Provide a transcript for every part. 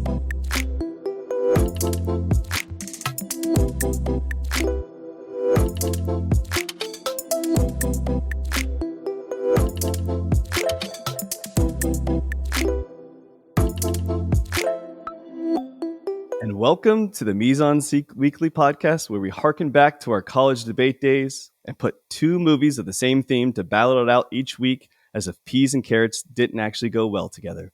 And welcome to the Mise-en-Scene weekly podcast, where we harken back to our college debate days and put two movies of the same theme to battle it out each week as if peas and carrots didn't actually go well together.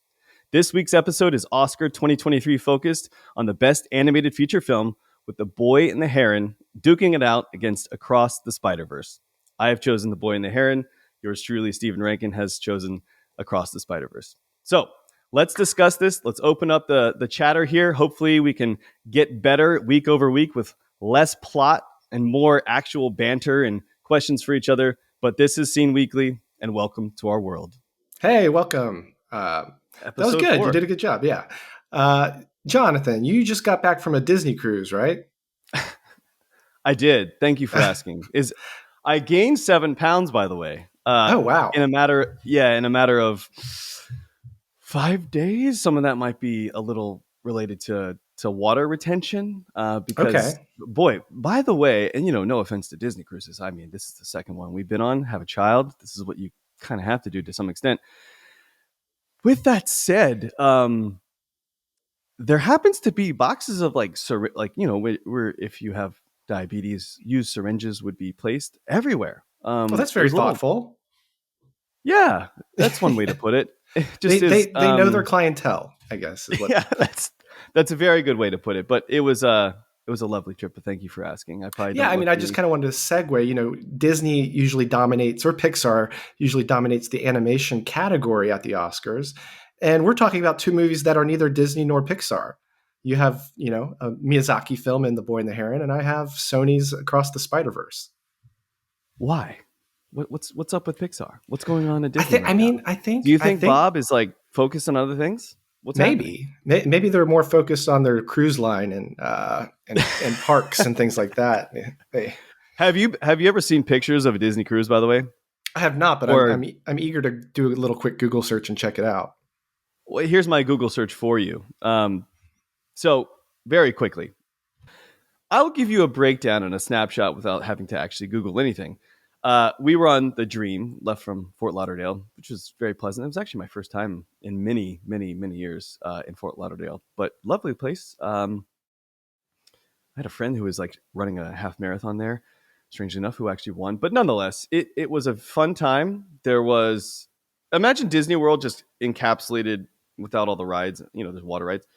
This week's episode is Oscar 2023 focused on the best animated feature film, with The Boy and the Heron duking it out against Across the Spider-Verse. I have chosen The Boy and the Heron. Yours truly, Stephen Rankin, has chosen Across the Spider-Verse. So let's discuss this. Let's open up the chatter here. Hopefully we can get better week over week with less plot and more actual banter and questions for each other. But this is Scene Weekly, and welcome to our world. Hey, welcome. That was good. 4. You did a good job. Yeah. Jonathan, you just got back from a Disney cruise, right? I did. Thank you for asking. I gained 7 pounds, by the way. Oh, wow. In a matter of 5 days. Some of that might be a little related to water retention. Because, boy, by the way, and no offense to Disney cruises. I mean, this is the second one we've been on. Have a child. This is what you kind of have to do to some extent. With that said, there happens to be boxes of where if you have diabetes, used syringes would be placed everywhere. Well, that's very thoughtful. Yeah, that's one way to put it. They know their clientele, I guess. Yeah, that's a very good way to put it. But it was a lovely trip. But thank you for asking. I just kind of wanted to segue. Disney usually dominates, or Pixar usually dominates, the animation category at the Oscars. And we're talking about two movies that are neither Disney nor Pixar. You have, a Miyazaki film in The Boy and the Heron, and I have Sony's Across the Spider-Verse. Why? What's up with Pixar? What's going on at Disney? I think. Do you think Bob is focused on other things? What's maybe happening? Maybe they're more focused on their cruise line and parks and things like that. Have you ever seen pictures of a Disney cruise? By the way, I have not, but I'm eager to do a little quick Google search and check it out. Well, here's my Google search for you. So very quickly, I'll give you a breakdown and a snapshot without having to actually Google anything. We were on the Dream, left from Fort Lauderdale, which was very pleasant. It was actually my first time in many, many, many years in Fort Lauderdale, but lovely place. I had a friend who was running a half marathon there, strangely enough, who actually won. But nonetheless, it was a fun time. Imagine Disney World just encapsulated without all the rides, there's water rides,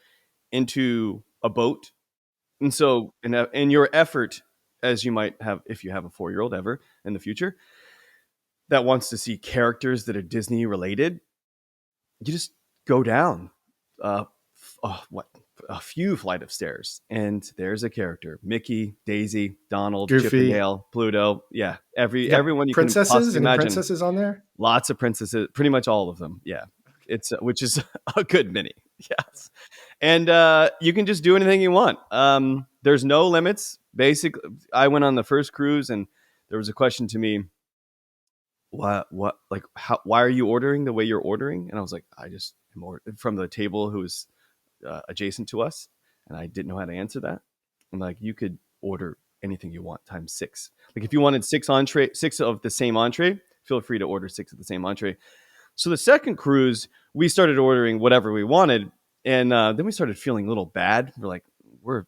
into a boat. And so in your effort, as you might have if you have a 4-year-old ever in the future that wants to see characters that are Disney related, you just go down a few flight of stairs, and there's a character: Mickey, Daisy, Donald, Goofy, Chip and Dale, Pluto. Yeah, everyone you princesses, can possibly imagine. Princesses on there. Lots of princesses, pretty much all of them. Yeah, it's which is a good many. Yes, and you can just do anything you want. There's no limits. Basically, I went on the first cruise, and there was a question to me: why are you ordering the way you're ordering? And I was like, I just am from the table who was adjacent to us, and I didn't know how to answer that. I'm like, you could order anything you want times 6. If you wanted 6 of the same entree, feel free to order 6 of the same entree. So the second cruise, we started ordering whatever we wanted, and then we started feeling a little bad. We're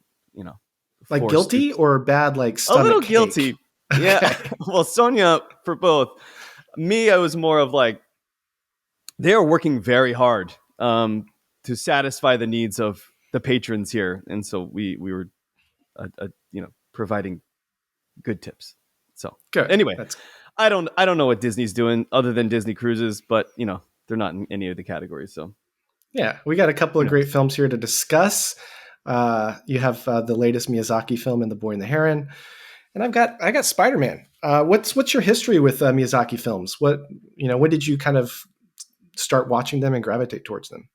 guilty or bad, stomach a little cake. Guilty. Yeah. Well, Sonia, for both. Me, I was more of they are working very hard to satisfy the needs of the patrons here, and so we were providing good tips. So good. Anyway, I don't know what Disney's doing other than Disney cruises, but they're not in any of the categories. So yeah, we got a couple of great films here to discuss. You have the latest Miyazaki film in The Boy and the Heron, and I got Spider-Man. What's your history with Miyazaki films? When did you kind of start watching them and gravitate towards them?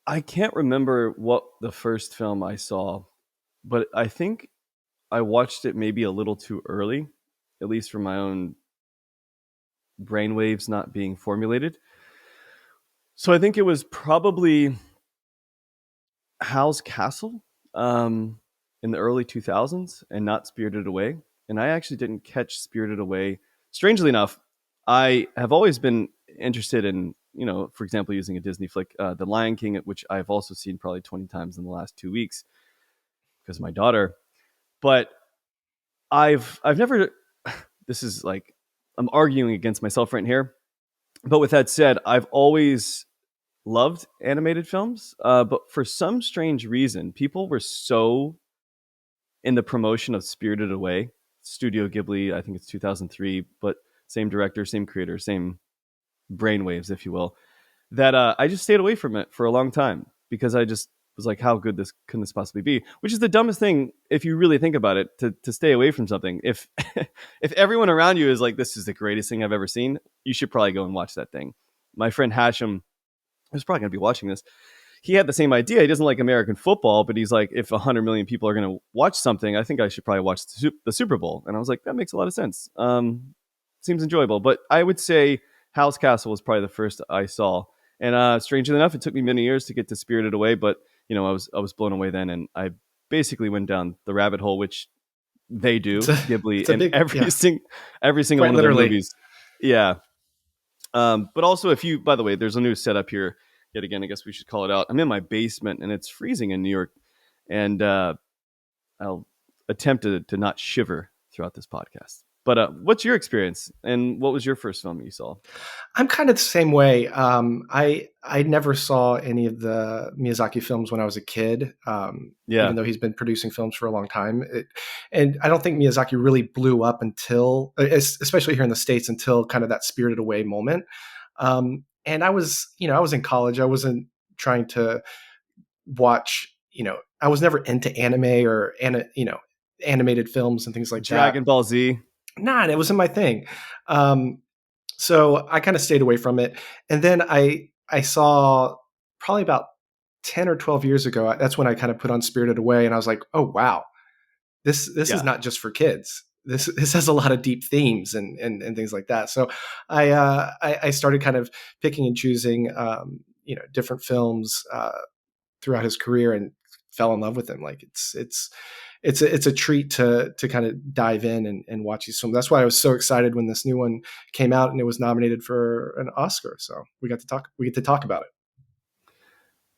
I can't remember what the first film I saw, but I think I watched it maybe a little too early, at least for my own brainwaves not being formulated. So I think it was probably Hal's Castle in the early 2000s and not Spirited Away. And I actually didn't catch Spirited Away. Strangely enough, I have always been interested in, for example, using a Disney flick, The Lion King, which I've also seen probably 20 times in the last 2 weeks because of my daughter. But I've never, this is like, I'm arguing against myself right here. But with that said, I've always loved animated films, but for some strange reason, people were so in the promotion of Spirited Away, Studio Ghibli. I think it's 2003, but same director, same creator, same brainwaves, if you will. That I just stayed away from it for a long time because I just was like, how good this can this possibly be? Which is the dumbest thing if you really think about it, to stay away from something. If if everyone around you is like, this is the greatest thing I've ever seen, you should probably go and watch that thing. My friend Hashem, who's probably going to be watching this, he had the same idea. He doesn't like American football, but he's like, if 100 million people are going to watch something, I think I should probably watch the Super Bowl. And I was like, that makes a lot of sense. Seems enjoyable. But I would say Hal's Castle was probably the first I saw. And strangely enough, it took me many years to get to Spirited Away, but I was blown away then, and I basically went down the rabbit hole, which they do, It's Ghibli, a and big, yeah, every single quite one of their literally. movies. Yeah, but also, if you, by the way, there's a new setup here. Yet again, I guess we should call it out. I'm in my basement and it's freezing in New York, and I'll attempt to not shiver throughout this podcast. But what's your experience, and what was your first film you saw? I'm kind of the same way. I never saw any of the Miyazaki films when I was a kid, even Yeah, though he's been producing films for a long time. And I don't think Miyazaki really blew up until, especially here in the States, until kind of that Spirited Away moment. And I was in college. I wasn't trying to watch. I was never into anime or animated films and things like that. Dragon Ball Z. Nah, it wasn't my thing. Um, so I kind of stayed away from it. And then I saw probably about 10 or 12 years ago, that's when I kind of put on Spirited Away, and I was like, "Oh wow. This is Yeah, not just for kids. This has a lot of deep themes and things like that." So I started kind of picking and choosing different films throughout his career and fell in love with him. Like it's a treat to kind of dive in and watch these films. That's why I was so excited when this new one came out and it was nominated for an Oscar. So we get to talk about it.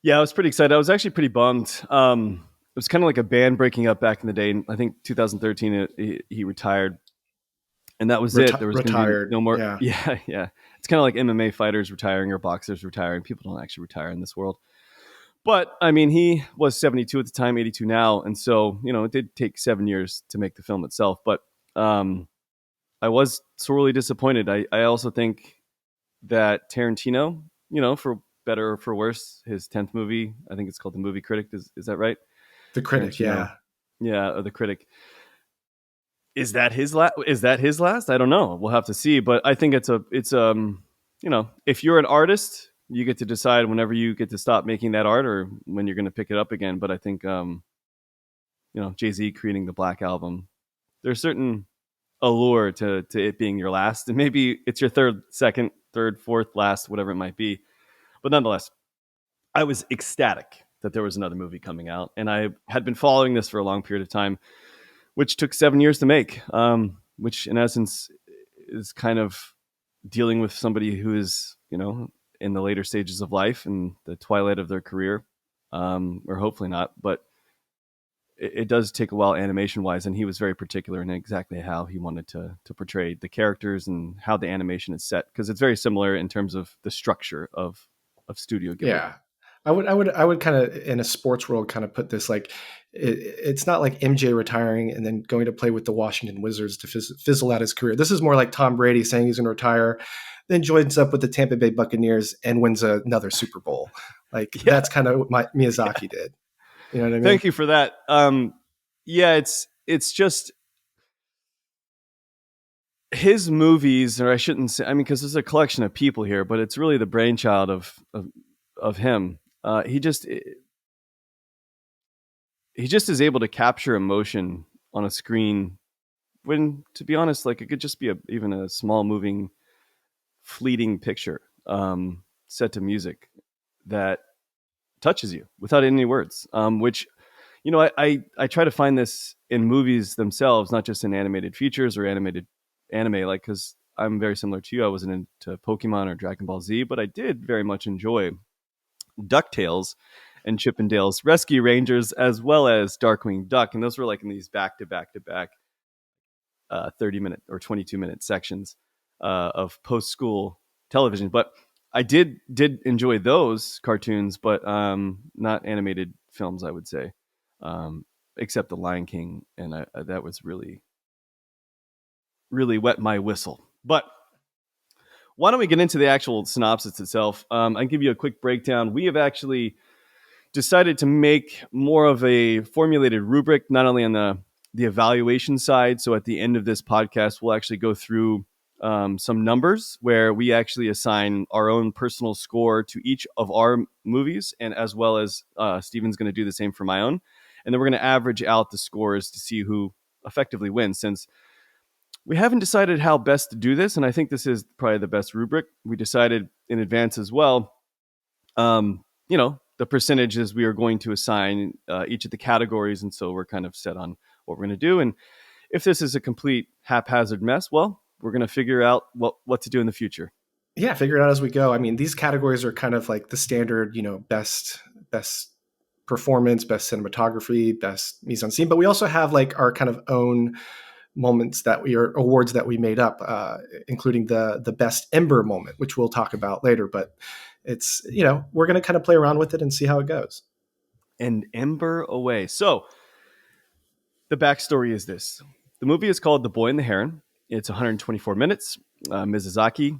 yeah, I was pretty excited. I was actually pretty bummed. It was kind of like a band breaking up back in the day. I think 2013 he retired, and that was it. There was going to be Retired. no more. Yeah. Yeah, yeah. It's kind of like MMA fighters retiring or boxers retiring. People don't actually retire in this world. But I mean, he was 72 at the time, 82 now, and so it did take 7 years to make the film itself. But um, I was sorely disappointed. I also think that Tarantino, for better or for worse, his 10th movie, I think it's called The Movie Critic. Is that right? The Critic. Tarantino, Yeah. yeah, or The Critic. Is that his last? Is that his last? I don't know. We'll have to see. But I think if you're an artist, you get to decide whenever you get to stop making that art or when you're going to pick it up again. But I think Jay-Z creating the Black Album, there's certain allure to it being your last, and maybe it's your third, second, third, fourth last, whatever it might be. But nonetheless, I was ecstatic that there was another movie coming out, and I had been following this for a long period of time, which took 7 years to make. Which in essence is kind of dealing with somebody who is in the later stages of life and the twilight of their career, or hopefully not, but it does take a while animation wise, and he was very particular in exactly how he wanted to portray the characters and how the animation is set, because it's very similar in terms of the structure of Studio Ghibli. Yeah. I would kind of in a sports world kind of put this like it's not like MJ retiring and then going to play with the Washington Wizards to fizzle out his career. This is more like Tom Brady saying he's going to retire, then joins up with the Tampa Bay Buccaneers and wins another Super Bowl. Like Yeah, that's kind of what yeah. Miyazaki did. You know what I mean? Thank you for that. Yeah, it's just his movies, or I shouldn't say. I mean, because there's a collection of people here, but it's really the brainchild of him. He just is able to capture emotion on a screen when, to be honest, like it could just be even a small moving fleeting picture. set to music that touches you without any words. Which I try to find this in movies themselves, not just in animated features or animated anime. Like, because I'm very similar to you, I wasn't into Pokemon or Dragon Ball Z, but I did very much enjoy DuckTales and Chippendales Rescue Rangers, as well as Darkwing Duck, and those were like in these back to back to back 30-minute or 22-minute sections of post school television. But I did enjoy those cartoons, but not animated films, I would say, except The Lion King, and that was really wet my whistle. But why don't we get into the actual synopsis itself? I can give you a quick breakdown. We have actually decided to make more of a formulated rubric, not only on the evaluation side. So at the end of this podcast, we'll actually go through some numbers where we actually assign our own personal score to each of our movies, and as well as Steven's going to do the same for my own. And then we're going to average out the scores to see who effectively wins, since we haven't decided how best to do this. And I think this is probably the best rubric. We decided in advance as well, the percentages we are going to assign each of the categories. And so we're kind of set on what we're going to do. And if this is a complete haphazard mess, well, we're going to figure out what to do in the future. Yeah, figure it out as we go. I mean, these categories are kind of like the standard, best performance, best cinematography, best mise-en-scene, but we also have like our kind of own moments that we are awards that we made up, including the best Ember moment, which we'll talk about later. But it's, we're going to kind of play around with it and see how it goes. And Ember away. So the backstory is this. The movie is called The Boy and the Heron. It's 124 minutes. Miyazaki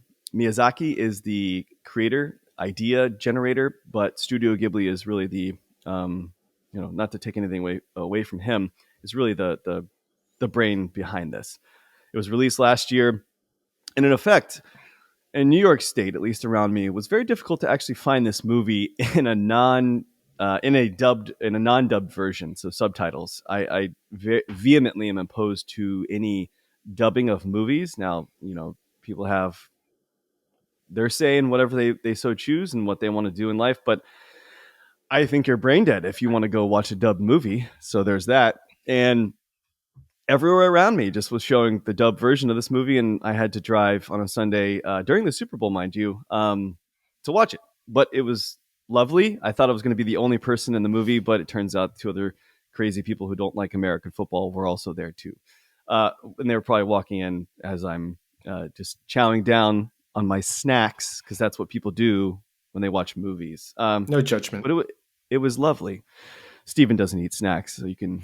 is the creator, idea generator, but Studio Ghibli is really the, not to take anything away from him, is really the brain behind this. It was released last year, and in effect, in New York State, at least around me, it was very difficult to actually find this movie in a non-dubbed version, so subtitles. I vehemently am opposed to any dubbing of movies. Now, people have their say in whatever they so choose and what they want to do in life, but I think you're brain dead if you want to go watch a dubbed movie. So there's that. And everywhere around me just was showing the dubbed version of this movie, and I had to drive on a Sunday during the Super Bowl, mind you, to watch it. But it was lovely. I thought I was going to be the only person in the movie, but it turns out two other crazy people who don't like American football were also there too. And they were probably walking in as I'm just chowing down on my snacks, because that's what people do when they watch movies. No judgment. But it was lovely. Steven doesn't eat snacks, so you can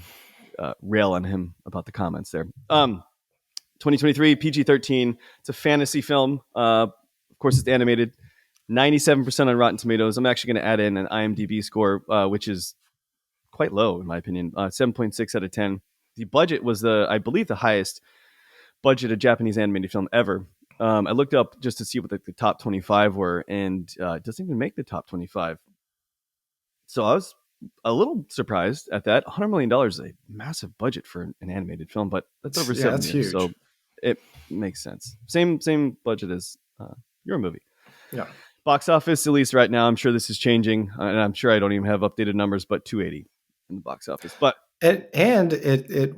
rail on him about the comments there. 2023, PG-13. It's a fantasy film. Of course, it's animated. 97% on Rotten Tomatoes. I'm actually going to add in an IMDb score, which is quite low, in my opinion. 7.6 out of 10. The budget was, I believe, the highest budget of Japanese animated film ever. I looked up just to see what the top 25 were, and it doesn't even make the top 25. So I was a little surprised at that. $100 million is a massive budget for an animated film, but that's over 7 that's years, huge. so it makes sense. Same budget as your movie. Yeah. Box office, at least right now, I'm sure this is changing, and I'm sure I don't even have updated numbers, but 280 in the box office. But and it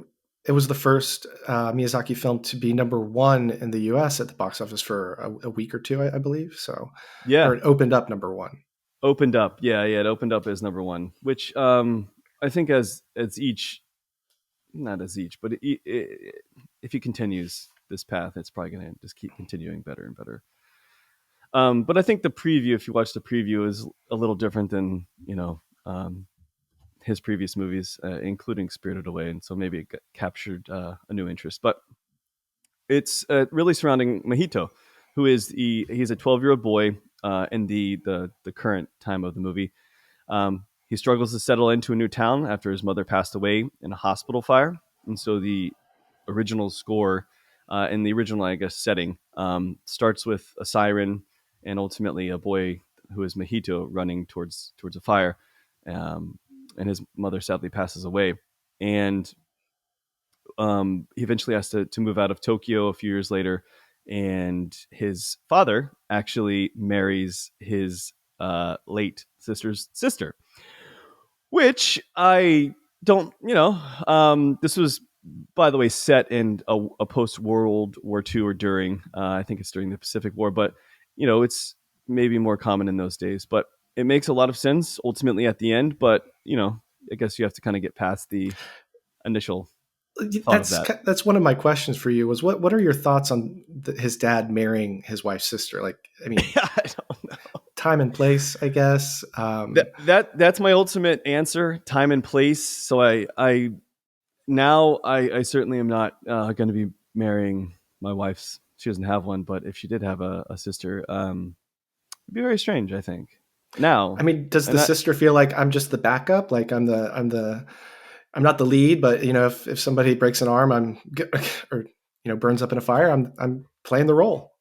was the first Miyazaki film to be number one in the U.S. at the box office for a week or two, I believe. So yeah, or it opened up number one. Opened up, it opened up as number one, which I think as each, not as each, but if he continues this path, it's probably going to just keep continuing better and better. But I think the preview, if you watch the preview, is a little different than his previous movies, including Spirited Away, and so maybe it captured a new interest. But it's really surrounding Mahito, who is he's a 12-year-old boy in the current time of the movie. He struggles to settle into a new town after his mother passed away in a hospital fire, and so the original score in the original, I guess, setting starts with a siren and ultimately a boy who is Mahito running towards a fire, and his mother sadly passes away, and he eventually has to move out of Tokyo a few years later and his father actually marries his late sister's sister, which I don't, this was, by the way, set in a post World War II or during. I think it's during the Pacific War, but it's maybe more common in those days. But it makes a lot of sense ultimately at the end. But I guess you have to kind of get past the initial thought of that. That's one of my questions for you. Was what are your thoughts on his dad marrying his wife's sister? Like, I mean, Yeah, I don't know. time and place, I guess. That's my ultimate answer. Time and place. So I now I certainly am not going to be marrying my wife's. She doesn't have one, but if she did have a sister, it'd be very strange. I think I now, mean, does and the that sister feel like I'm just the backup? Like I'm not the lead, but if somebody breaks an arm, or burns up in a fire, I'm playing the role.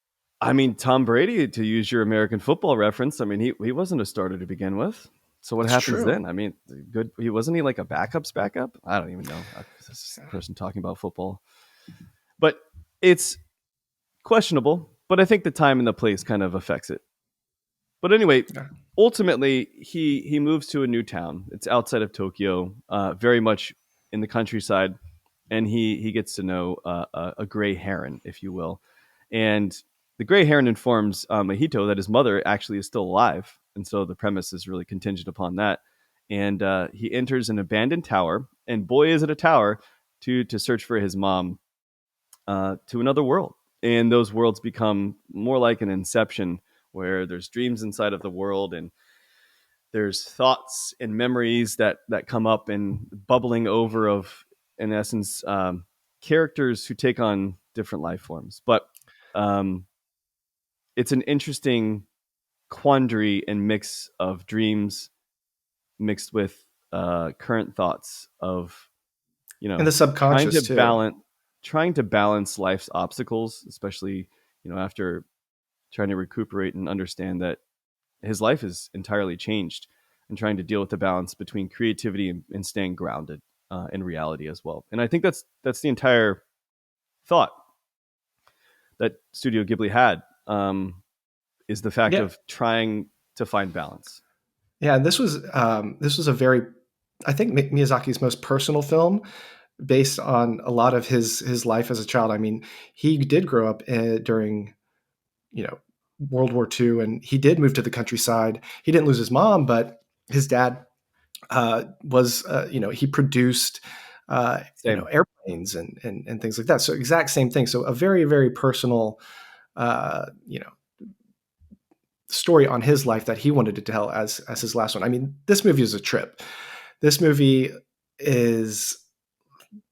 I mean, Tom Brady, to use your American football reference, I mean he wasn't a starter to begin with. So what That's happens true. then? I mean, good. He wasn't he like a backup's backup? I don't even know. This is a person talking about football, but it's questionable. But I think the time and the place kind of affects it. But anyway, Yeah. ultimately, he moves to a new town. It's outside of Tokyo, very much in the countryside, and he gets to know a gray heron, if you will, and the gray heron informs Mahito that his mother actually is still alive, and so the premise is really contingent upon that. And he enters an abandoned tower, and boy, is it a tower to search for his mom to another world. And those worlds become more like an inception where there's dreams inside of the world and there's thoughts and memories that come up and bubbling over of, in essence, characters who take on different life forms. But um, it's an interesting quandary and mix of dreams mixed with current thoughts of And the trying to subconscious too. balance life's obstacles, especially after trying to recuperate and understand that his life is entirely changed, and trying to deal with the balance between creativity and staying grounded in reality as well. And I think that's the entire thought that Studio Ghibli had, is the fact Yeah. of trying to find balance. Yeah. This was a very, I think, Miyazaki's most personal film, based on a lot of his life as a child. I mean, he did grow up during you know World War II, and he did move to the countryside. He didn't lose his mom, but his dad was he produced Same. airplanes and things like that. So exact same thing. So a very, very personal uh, you know story on his life that he wanted to tell as his last one. I mean, this movie is a trip. This movie is,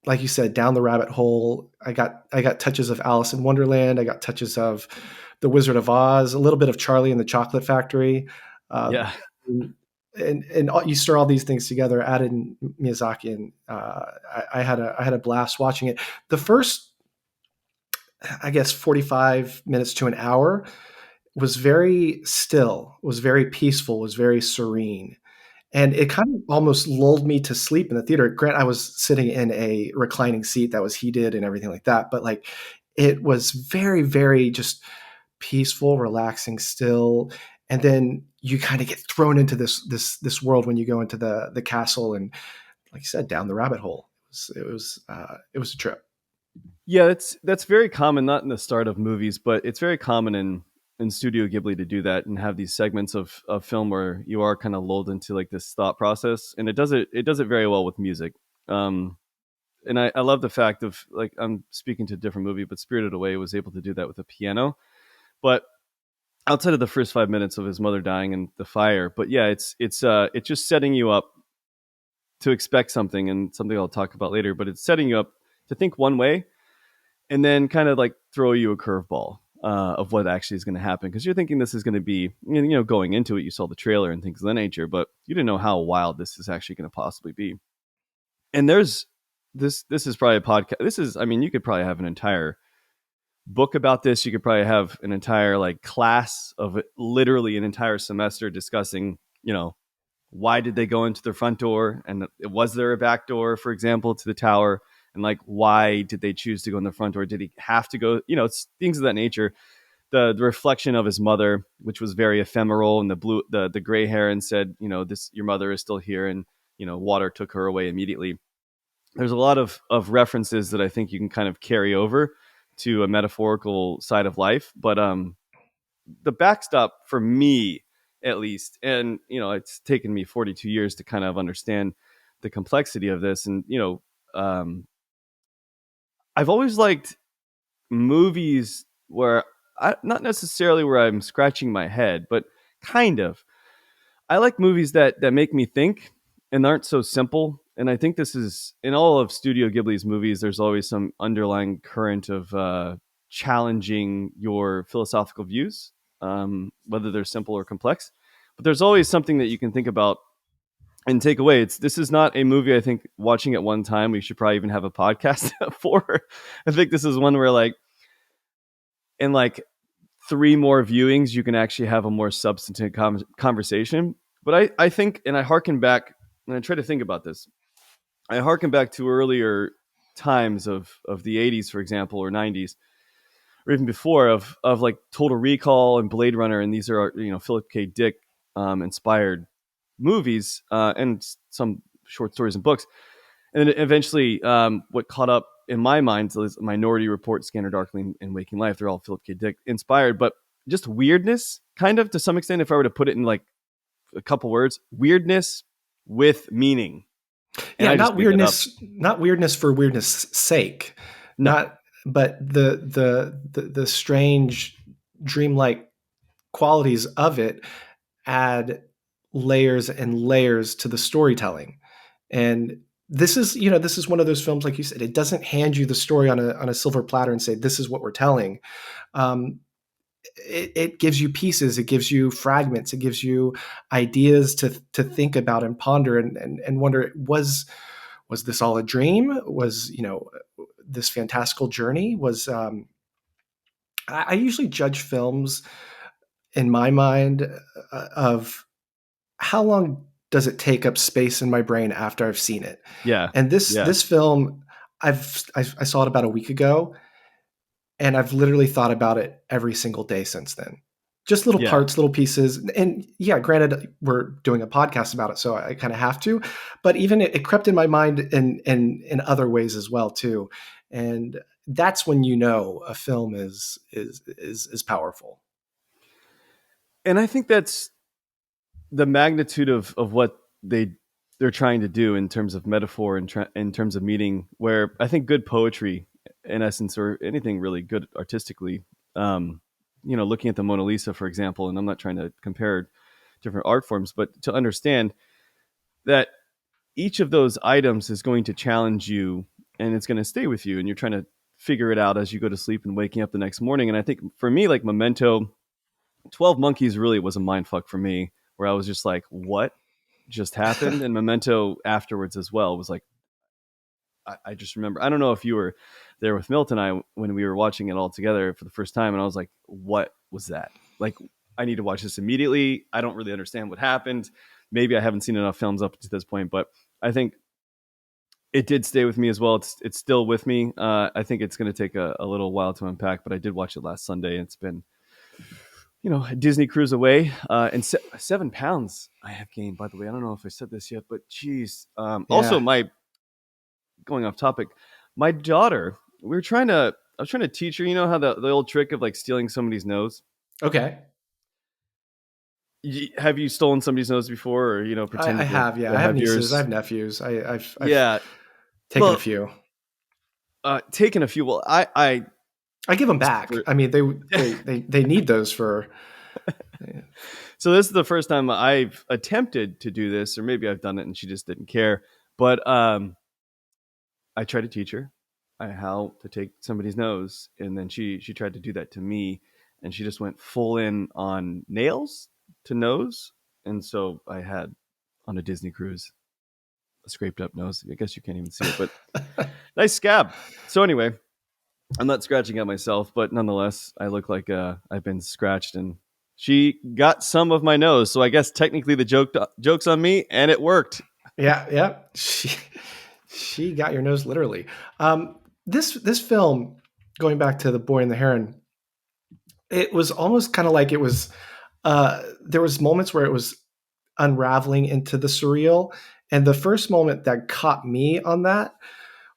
like you said, down the rabbit hole. I got touches of Alice in Wonderland. I got touches of The Wizard of Oz, a little bit of Charlie and the Chocolate Factory. Yeah. And you stir all these things together, added in Miyazaki, and I had a blast watching it. The first, I guess, 45 minutes to an hour was very still, was very peaceful, was very serene. And it kind of almost lulled me to sleep in the theater. Grant, I was sitting in a reclining seat that was heated and everything like that, but like it was very, very just peaceful, relaxing, still. And then you kind of get thrown into this world when you go into the castle, and like you said, down the rabbit hole. It was a trip. Yeah, that's very common, not in the start of movies, but it's very common in Studio Ghibli to do that and have these segments of film where you are kind of lulled into like this thought process, and it does it very well with music. Um, and I love the fact of, like, I'm speaking to a different movie, but Spirited Away was able to do that with a piano. But outside of the first 5 minutes of his mother dying and the fire, but yeah, it's just setting you up to expect something, and something I'll talk about later. But it's setting you up to think one way and then kind of like throw you a curveball of what actually is going to happen, because you're thinking this is going to be, going into it, you saw the trailer and things of that nature, but you didn't know how wild this is actually going to possibly be. And there's this is probably a podcast. This is, I mean, you could probably have an entire book about this. You could probably have an entire like class of it, literally an entire semester discussing, why did they go into the front door, and was there a back door, for example, to the tower, and like why did they choose to go in the front door? Did he have to go? You know, it's things of that nature. The reflection of his mother, which was very ephemeral, and the gray Heron said, you know, this your mother is still here, and you know, water took her away immediately. There's a lot of references that I think you can kind of carry over to a metaphorical side of life, but the backstop for me at least, and you know, it's taken me 42 years to kind of understand the complexity of this, and you know, I've always liked movies where not necessarily where I'm scratching my head, but kind of. I like movies that make me think and aren't so simple. And I think this is in all of Studio Ghibli's movies. There's always some underlying current of challenging your philosophical views, whether they're simple or complex. But there's always something that you can think about and take away. This is not a movie I think watching at one time we should probably even have a podcast for. I think this is one where like in like three more viewings you can actually have a more substantive conversation. But I think, and I harken back, and I try to think about this. I harken back to earlier times of the 80s, for example, or 90s, or even before of like Total Recall and Blade Runner, and these are, you know, Philip K. Dick inspired movies, and some short stories and books. And then eventually, what caught up in my mind is Minority Report, Scanner Darkly, and Waking Life. They're all Philip K. Dick inspired, but just weirdness, kind of to some extent. If I were to put it in like a couple words, weirdness with meaning. And Yeah, I not just made that up. not weirdness for weirdness sake. No, Not but the strange dreamlike qualities of it add layers and layers to the storytelling. And this is, you know, this is one of those films, like you said, it doesn't hand you the story on a silver platter and say, this is what we're telling. Um, it gives you pieces, it gives you fragments, it gives you ideas to think about and ponder and wonder, was this all a dream? Was, you know, this fantastical journey? Was I usually judge films in my mind of how long does it take up space in my brain after I've seen it. yeah, And yeah, this film, I saw it about a week ago, and I've literally thought about it every single day since then. Just little yeah. parts, little pieces. And yeah, granted, we're doing a podcast about it, so I kind of have to. But even it crept in my mind in other ways as well too. And that's when you know a film is powerful. And I think that's the magnitude of what they're trying to do in terms of metaphor and in terms of meaning. Where I think good poetry, in essence, or anything really good artistically, you know, looking at the Mona Lisa, for example, and I'm not trying to compare different art forms, but to understand that each of those items is going to challenge you and it's going to stay with you, and you're trying to figure it out as you go to sleep and waking up the next morning. And I think for me, like Memento, 12 Monkeys really was a mind fuck for me, where I was just like, what just happened? And Memento afterwards as well was like, I just remember, I don't know if you were there with Milt and I when we were watching it all together for the first time, and I was like, what was that? Like, I need to watch this immediately. I don't really understand what happened. Maybe I haven't seen enough films up to this point, but I think it did stay with me as well. It's still with me. I think it's going to take a little while to unpack, but I did watch it last Sunday, and it's been, you know, a Disney cruise away. And 7 pounds I have gained, by the way. I don't know if I said this yet, but geez. Also, Yeah. my going off topic, my daughter, I was trying to teach her, you know, how the old trick of like stealing somebody's nose. Okay. Have you stolen somebody's nose before, or, you know, I pretended have, yeah. to I have have nieces. I yours? have nephews. I've Yeah. taken a Well, few. taken a few. Well, I give them back. for, I mean, they need those for. Yeah. so this is the first time I've attempted to do this, or maybe I've done it and she just didn't care. But I tried to teach her how to take somebody's nose, and then she tried to do that to me, and she just went full in on nails to nose, and so I had on a Disney cruise a scraped up nose. I guess you can't even see it, but nice scab. So anyway, I'm not scratching at myself, but nonetheless, I look like I've been scratched, and she got some of my nose. So I guess technically the joke's on me, and it worked. Yeah, yeah. She got your nose literally. This film, going back to the Boy and the Heron, it was almost kind of like it was. There was moments where it was unraveling into the surreal, and the first moment that caught me on that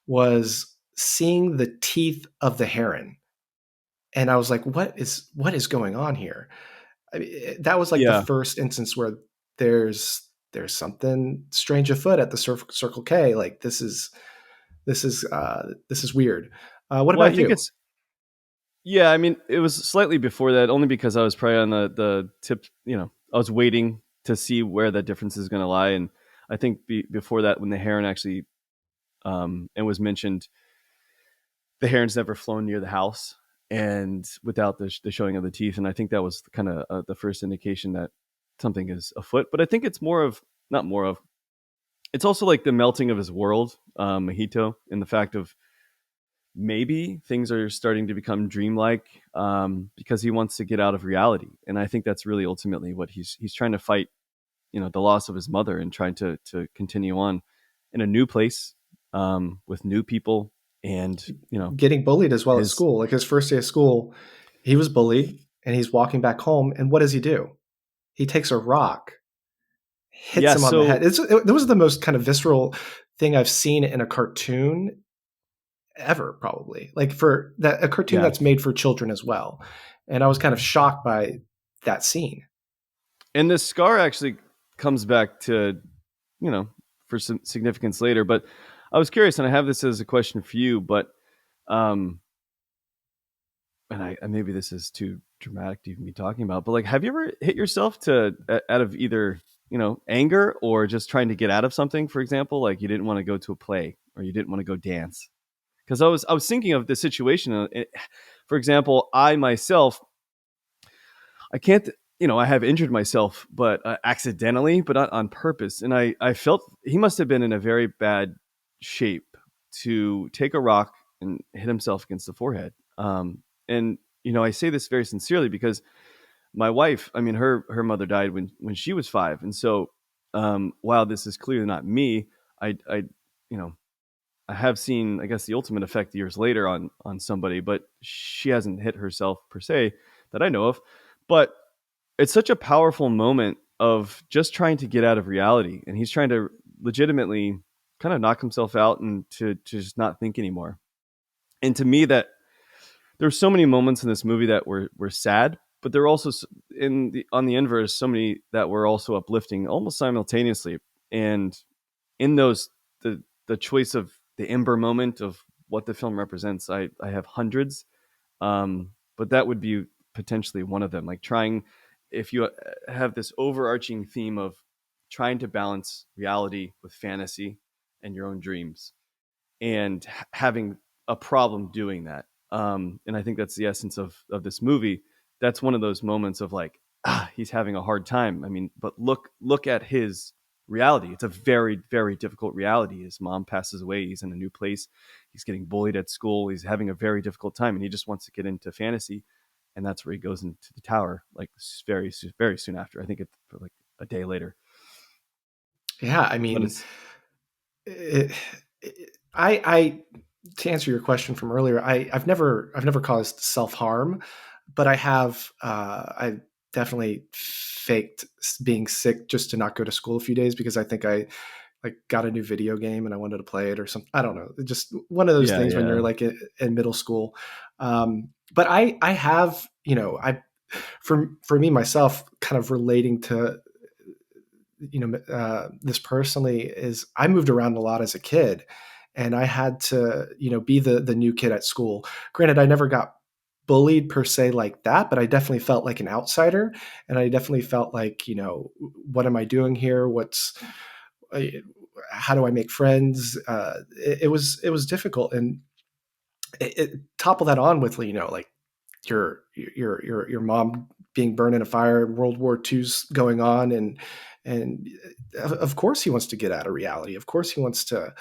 was seeing the teeth of the heron, and I was like, what is going on here? I mean, that was like the Yeah. first instance where there's something strange afoot at the Circle K. Like this is weird. What Well, I about think you? it's yeah. I mean, it was slightly before that, only because I was probably on the tip. I was waiting to see where that difference is going to lie, and I think before that, when the heron actually and was mentioned, the heron's never flown near the house, and without the showing of the teeth, and I think that was kind of the first indication that something is afoot. But I think it's more of not more of. It's also like the melting of his world, Mojito, and the fact of maybe things are starting to become dreamlike because he wants to get out of reality, and I think that's really ultimately what he's trying to fight. The loss of his mother and trying to continue on in a new place with new people, and Getting bullied as well at his school. Like his first day of school, he was bullied, and he's walking back home. And what does he do? He takes a rock, hits yeah. him on the head. So It was the most kind of visceral thing I've seen in a cartoon ever, probably. Like for that, a cartoon yeah, that's made for children as well. And I was kind of shocked by that scene. and this scar actually comes back to for some significance later. But I was curious, and I have this as a question for you, but um, and I maybe this is too dramatic to even be talking about, but like, have you ever hit yourself to out of either anger or just trying to get out of something? For example, like you didn't want to go to a play or you didn't want to go dance. Because I was thinking of the situation. For example, I myself, I can't. I have injured myself, but accidentally, but not on purpose. And I felt he must have been in a very bad shape to take a rock and hit himself against the forehead. And I say this very sincerely because my wife, I mean, her mother died when she was 5, and so while this is clearly not me, I you know I have seen, I guess, the ultimate effect years later on somebody, but she hasn't hit herself per se that I know of. But it's such a powerful moment of just trying to get out of reality, and he's trying to legitimately kind of knock himself out and to just not think anymore. And to me, that there's so many moments in this movie that were sad, but there were also on the inverse so many that were also uplifting almost simultaneously. And in those, the choice of the ember moment of what the film represents, I have hundreds, but that would be potentially one of them. Like trying, if you have this overarching theme of trying to balance reality with fantasy and your own dreams, and having a problem doing that. And I think that's the essence of this movie. That's one of those moments of like, he's having a hard time. I mean, but look at his reality. It's a very, very difficult reality. His mom passes away. He's in a new place. He's getting bullied at school. He's having a very difficult time, and he just wants to get into fantasy. And that's where he goes into the tower, like very, very soon after. I think it's like a day later. Yeah, I But mean, it's it, I to answer your question from earlier, I've never caused self harm, but I definitely faked being sick just to not go to school a few days because I think I like got a new video game and I wanted to play it or something. I don't know, just one of those yeah, things when yeah, you're like in middle school. But I have I for me myself kind of relating to this personally is I moved around a lot as a kid, and I had to be the new kid at school. Granted, I never got bullied per se like that, but I definitely felt like an outsider, and I definitely felt like what am I doing here? Uh, how do I make friends? It was difficult, and it topple that on with like your mom being burned in a fire, World War II's going on, and of course he wants to get out of reality. Of course he wants to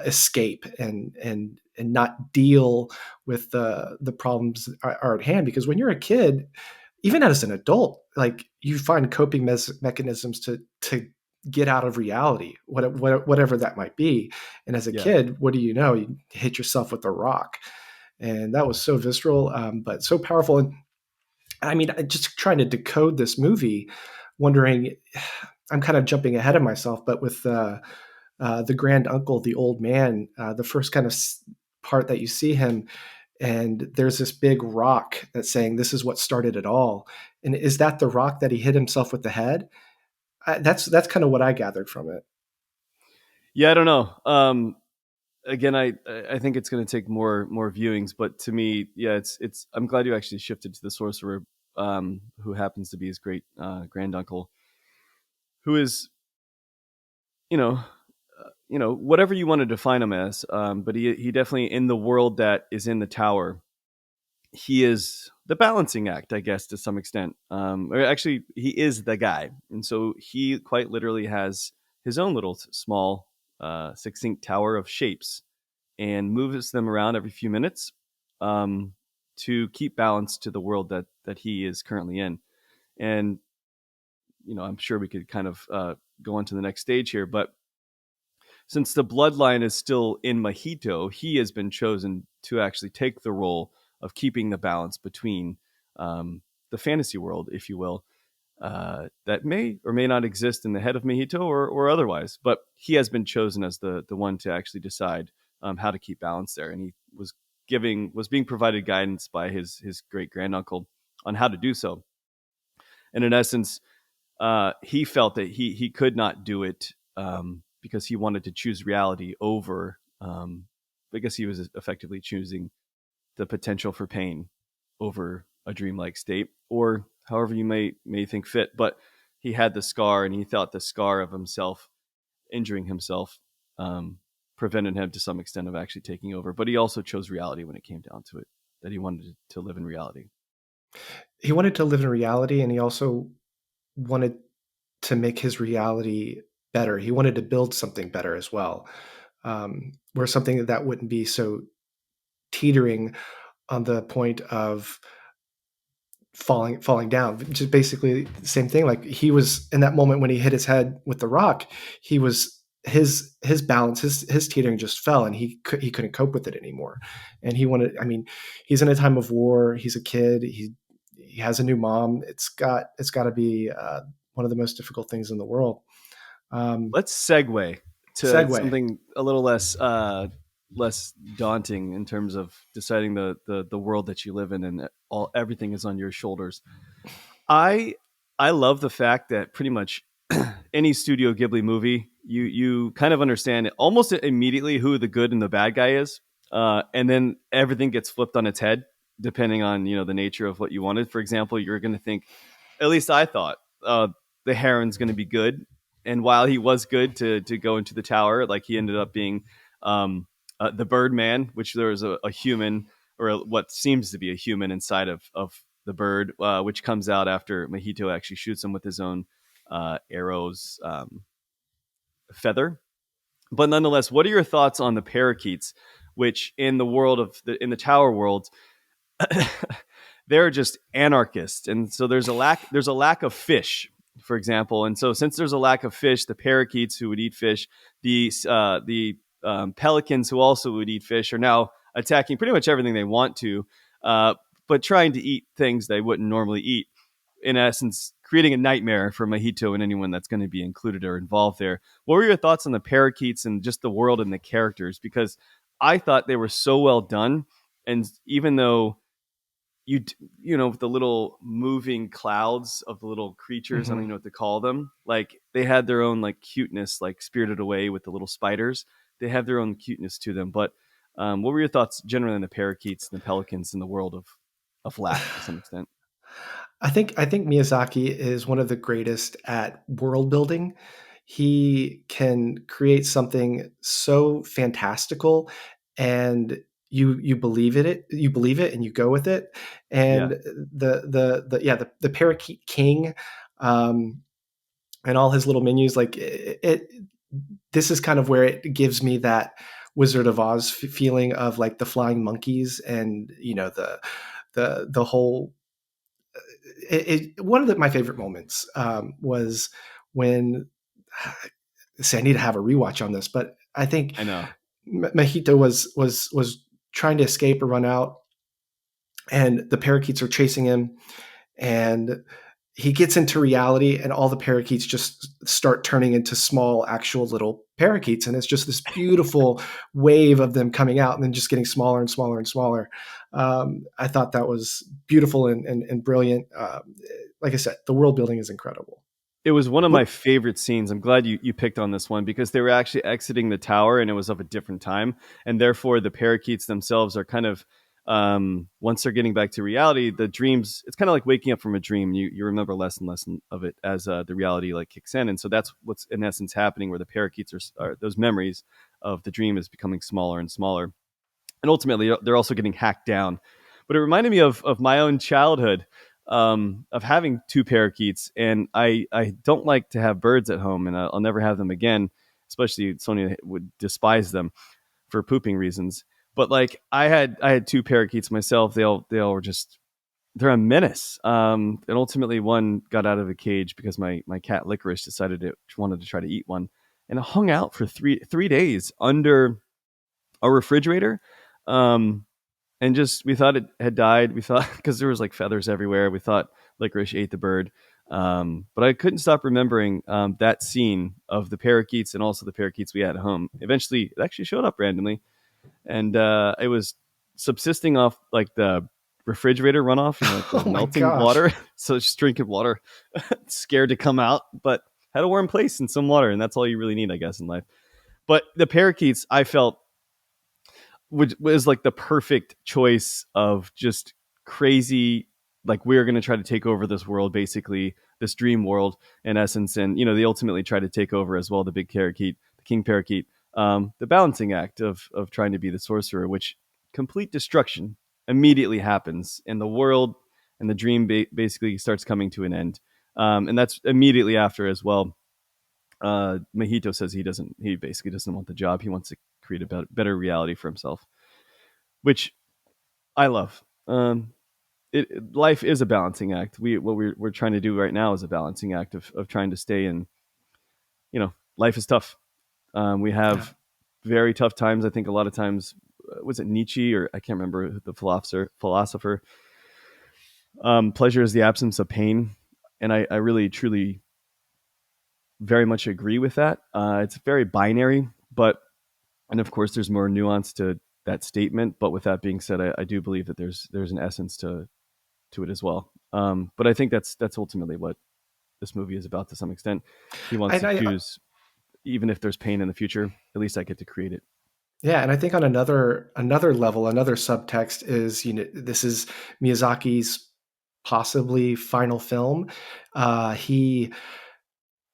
escape and not deal with the problems are at hand. Because when you're a kid, even as an adult, like you find coping mechanisms to get out of reality, whatever that might be. And as a Yeah. kid, what do you know? You hit yourself with a rock. And that was so visceral, but so powerful. And I mean, just trying to decode this movie, wondering, I'm kind of jumping ahead of myself, but with the grand uncle, the old man, the first kind of part that you see him, and there's this big rock that's saying, "This is what started it all." And is that the rock that he hit himself with the head? That's kind of what I gathered from it. Yeah, I don't know. Again, I think it's going to take more viewings, but to me, yeah, it's. I'm glad you actually shifted to the sorcerer, who happens to be his great granduncle, who is, you know, whatever you want to define him as, but he definitely, in the world that is in the tower, he is the balancing act, I guess, to some extent. Or actually, he is the guy, and so he quite literally has his own little small, succinct tower of shapes and moves them around every few minutes, um, to keep balance to the world that he is currently in. And I'm sure we could kind of go on to the next stage here, but since the bloodline is still in Mojito, he has been chosen to actually take the role of keeping the balance between, the fantasy world, if you will, that may or may not exist in the head of Mojito, or otherwise. But he has been chosen as the one to actually decide, how to keep balance there, and he was being provided guidance by his great granduncle on how to do so. And in essence, he felt that he could not do it, because he wanted to choose reality over, because he was effectively choosing the potential for pain over a dreamlike state, or however you may think fit. But he had the scar, and he thought the scar of himself injuring himself, prevented him to some extent of actually taking over. But he also chose reality when it came down to it, that he wanted to live in reality. He wanted to live in reality, and he also wanted to make his reality better. He wanted to build something better as well, where something that wouldn't be so teetering on the point of falling down, which is basically the same thing. Like, he was in that moment when he hit his head with the rock, he was his balance, his teetering just fell, and he couldn't cope with it anymore. And he wanted, I mean, he's in a time of war, he's a kid, he has a new mom. It's got to be one of the most difficult things in the world. um Let's segue to Segue. something a little less daunting in terms of deciding the world that you live in, and everything is on your shoulders. I I love the fact that pretty much any Studio Ghibli movie, you kind of understand almost immediately who the good and the bad guy is, and then everything gets flipped on its head depending on the nature of what you wanted. For example, you're going to think, at least I thought, the Heron's going to be good, and while he was good to go into the tower, like he ended up being, the Birdman, which there was a human, or what seems to be a human inside of the bird, which comes out after Mojito actually shoots him with his own, arrows, feather. But nonetheless, what are your thoughts on the parakeets, which in the world of in the tower world, they're just anarchists, and so there's a lack of fish, for example. And so since there's a lack of fish, the parakeets who would eat fish, the pelicans who also would eat fish, are now attacking pretty much everything they want to, uh, but trying to eat things they wouldn't normally eat, in essence creating a nightmare for Mojito and anyone that's going to be included or involved there. What were your thoughts on the parakeets and just the world and the characters? Because I thought they were so well done, and even though you with the little moving clouds of the little creatures, I don't Hmm. even know what to call them, like they had their own like cuteness, like Spirited Away with the little spiders. They have their own cuteness to them. But what were your thoughts generally on the parakeets and the pelicans in the world of lack to some extent? I think Miyazaki is one of the greatest at world building. He can create something so fantastical, and you believe it, and you go with it. Yeah. And the Parakeet King, um, and all his little menus, like this is kind of where it gives me that Wizard of Oz feeling of like the flying monkeys, and the whole one of my favorite moments was when say I need to have a rewatch on this, but I think I know. Mahito was trying to escape or run out, and the parakeets are chasing him, and he gets into reality, and all the parakeets just start turning into small, actual little parakeets, and it's just this beautiful wave of them coming out and then just getting smaller and smaller and smaller. I thought that was beautiful and brilliant. Like I said, the world building is incredible. It was one of What? my favorite scenes. I'm glad you picked on this one because they were actually exiting the tower and it was of a different time. And therefore, the parakeets themselves are kind of, once they're getting back to reality, the dreams, it's kind of like waking up from a dream. You remember less and less of it as the reality like kicks in. And so that's what's in essence happening where the parakeets are those memories of the dream is becoming smaller and smaller. And ultimately, they're also getting hacked down. But it reminded me of my own childhood of having two parakeets, and I don't like to have birds at home, and I'll never have them again. Especially Sonia would despise them for pooping reasons. But like I had two parakeets myself. They all were just they're a menace. And ultimately, one got out of the cage because my cat Licorice decided it wanted to try to eat one, and it hung out for three days under a refrigerator. Um, and just we thought it had died. We thought because there was like feathers everywhere. We thought Licorice ate the bird. But I couldn't stop remembering that scene of the parakeets and also the parakeets we had at home. Eventually, it actually showed up randomly, and it was subsisting off like the refrigerator runoff, like the Oh my melting gosh! water. So just drinking water, scared to come out, but had a warm place and some water, and that's all you really need, I guess, in life. But the parakeets, I felt which was like the perfect choice of just crazy, like we're going to try to take over this world, basically this dream world in essence. And they ultimately try to take over as well the big parakeet, the king parakeet, the balancing act of trying to be the sorcerer, which complete destruction immediately happens in the world, and the dream basically starts coming to an end. And that's immediately after as well. Mahito says he basically doesn't want the job. He wants to create a better reality for himself, which I love. Life is a balancing act. What we're trying to do right now is a balancing act of trying to stay in. Life is tough. We Yeah, have very tough times. I think a lot of times, was it Nietzsche or I can't remember the philosopher. Pleasure is the absence of pain, and I really truly very much agree with that. It's very binary, but and of course there's more nuance to that statement. But with that being said, I do believe that there's an essence to it as well. But I think that's ultimately what this movie is about to some extent. He wants and to I choose, even if there's pain in the future, at least I get to create it. yeah, and I think on another level, another subtext is this is Miyazaki's possibly final film. He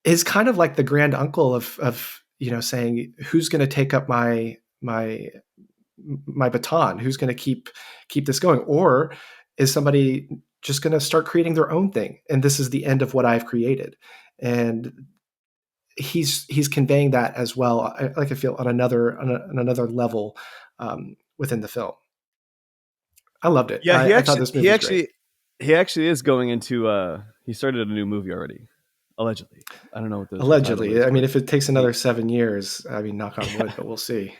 is kind of like the grand uncle of saying who's going to take up my baton, who's going to keep this going, or is somebody just going to start creating their own thing, and this is the end of what I've created. And he's conveying that as well. I feel on another level within the film. I loved it. Yeah, I thought this movie was great. he actually is going into he started a new movie already, allegedly. I don't know what the title Allegedly, is, I mean, but if it takes he another 7 years, I mean, knock on wood, but we'll see.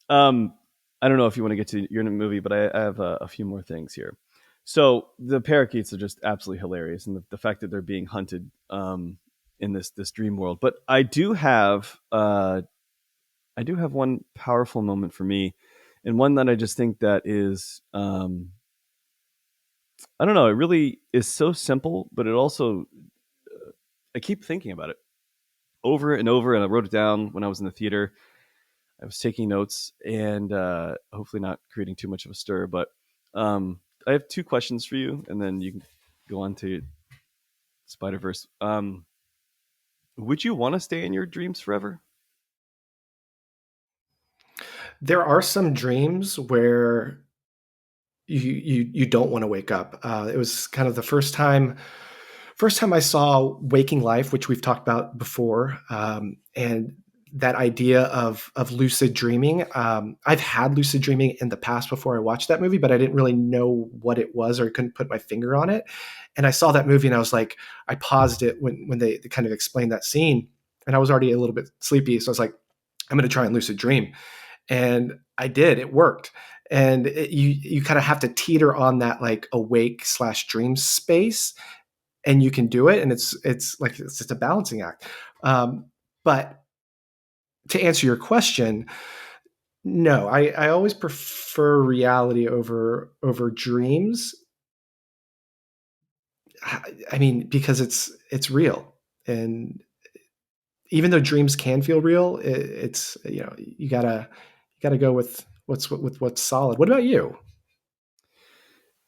um I don't know if you want to get to your movie, but I have a few more things here. So the parakeets are just absolutely hilarious, and the fact that they're being hunted in this dream world. But I do have one powerful moment for me, and one that I just think that is I don't know. It really is so simple, but it also I keep thinking about it over and over, and I wrote it down when I was in the theater. I was taking notes and hopefully not creating too much of a stir. But I have two questions for you, and then you can go on to Spider Verse. Would you want to stay in your dreams forever? There are some dreams where you don't want to wake up. It was kind of the first time I saw Waking Life, which we've talked about before, and that idea of lucid dreaming. I've had lucid dreaming in the past before I watched that movie, but I didn't really know what it was or couldn't put my finger on it. And I saw that movie and I was like, I paused it when they kind of explained that scene. and I was already a little bit sleepy. So I was like, I'm going to try and lucid dream. And I did. It worked. And you kind of have to teeter on that like awake slash dream space, and you can do it. And it's just a balancing act. But to answer your question, no, I always prefer reality over dreams. I mean, because it's real, and even though dreams can feel real, it's you gotta go with what's solid. What about you?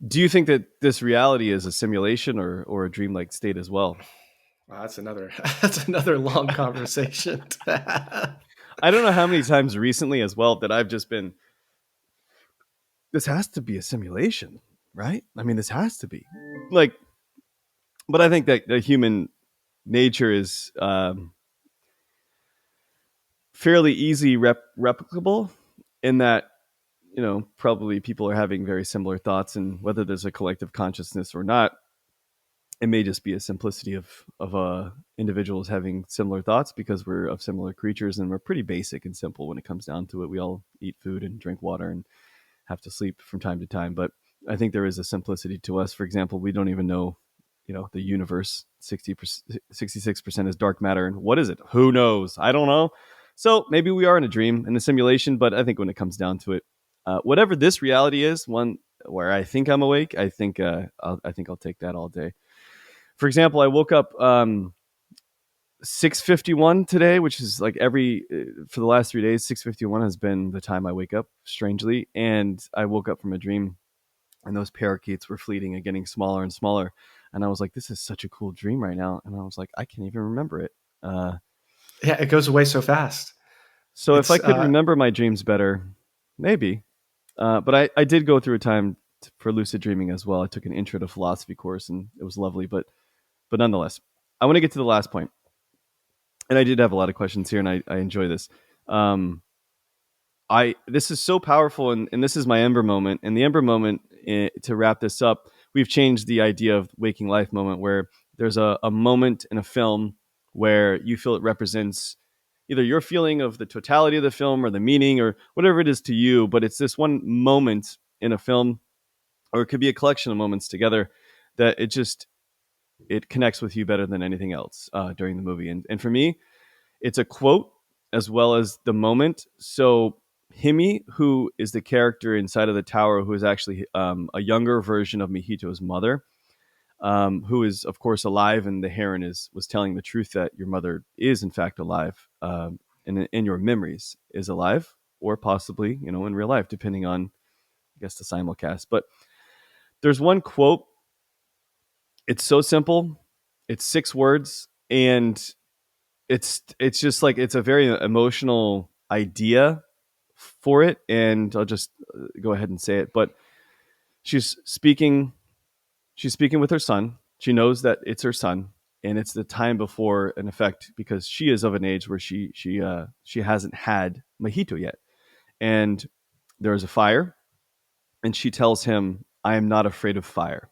Do you think that this reality is a simulation or a dreamlike state as well? Wow, that's another that's another long conversation. I don't know how many times recently as well that I've just been, this has to be a simulation, right? I mean, this has to be like, but I think that the human nature is fairly easy replicable in that, probably people are having very similar thoughts, and whether there's a collective consciousness or not, it may just be a simplicity of individuals having similar thoughts because we're of similar creatures and we're pretty basic and simple when it comes down to it. We all eat food and drink water and have to sleep from time to time, but I think there is a simplicity to us. For example, we don't even know, the universe 60%, 66% is dark matter, and what is it? Who knows? I don't know. So maybe we are in a dream, in a simulation, but I think when it comes down to it, whatever this reality is, one where I think I'm awake, I think I'll take that all day. For example, I woke up 6:51 today, which is like every for the last 3 days. 6:51 has been the time I wake up, strangely, and I woke up from a dream, and those parakeets were fleeting and getting smaller and smaller, and I was like, "This is such a cool dream right now," and I was like, "I can't even remember it." Yeah, it goes away so fast. So if I It's could remember my dreams better, maybe. But I did go through a time for lucid dreaming as well. I took an intro to philosophy course, and it was lovely. But nonetheless, I want to get to the last point, and I did have a lot of questions here, and I enjoy this. Um, I This is so powerful, and this is my Ember moment. And the Ember moment, to wrap this up, we've changed the idea of waking life moment, where there's a moment in a film where you feel it represents either your feeling of the totality of the film or the meaning or whatever it is to you. But it's this one moment in a film, or it could be a collection of moments together, that it connects with you better than anything else during the movie. And for me, it's a quote as well as the moment. So Himi, who is the character inside of the tower, who is actually a younger version of Mihito's mother, who is of course alive, and the Heron was telling the truth that your mother is in fact alive, and in your memories is alive, or possibly in real life, depending on, I guess, the simulcast. But there's one quote. It's so simple. It's 6 words, and it's just like, it's a very emotional idea for it, and I'll just go ahead and say it. But she's speaking she's speaking with her son. She knows that it's her son, and it's the time before an effect, because she is of an age where she hasn't had mojito yet, and there is a fire, and she tells him, "I am not afraid of fire,"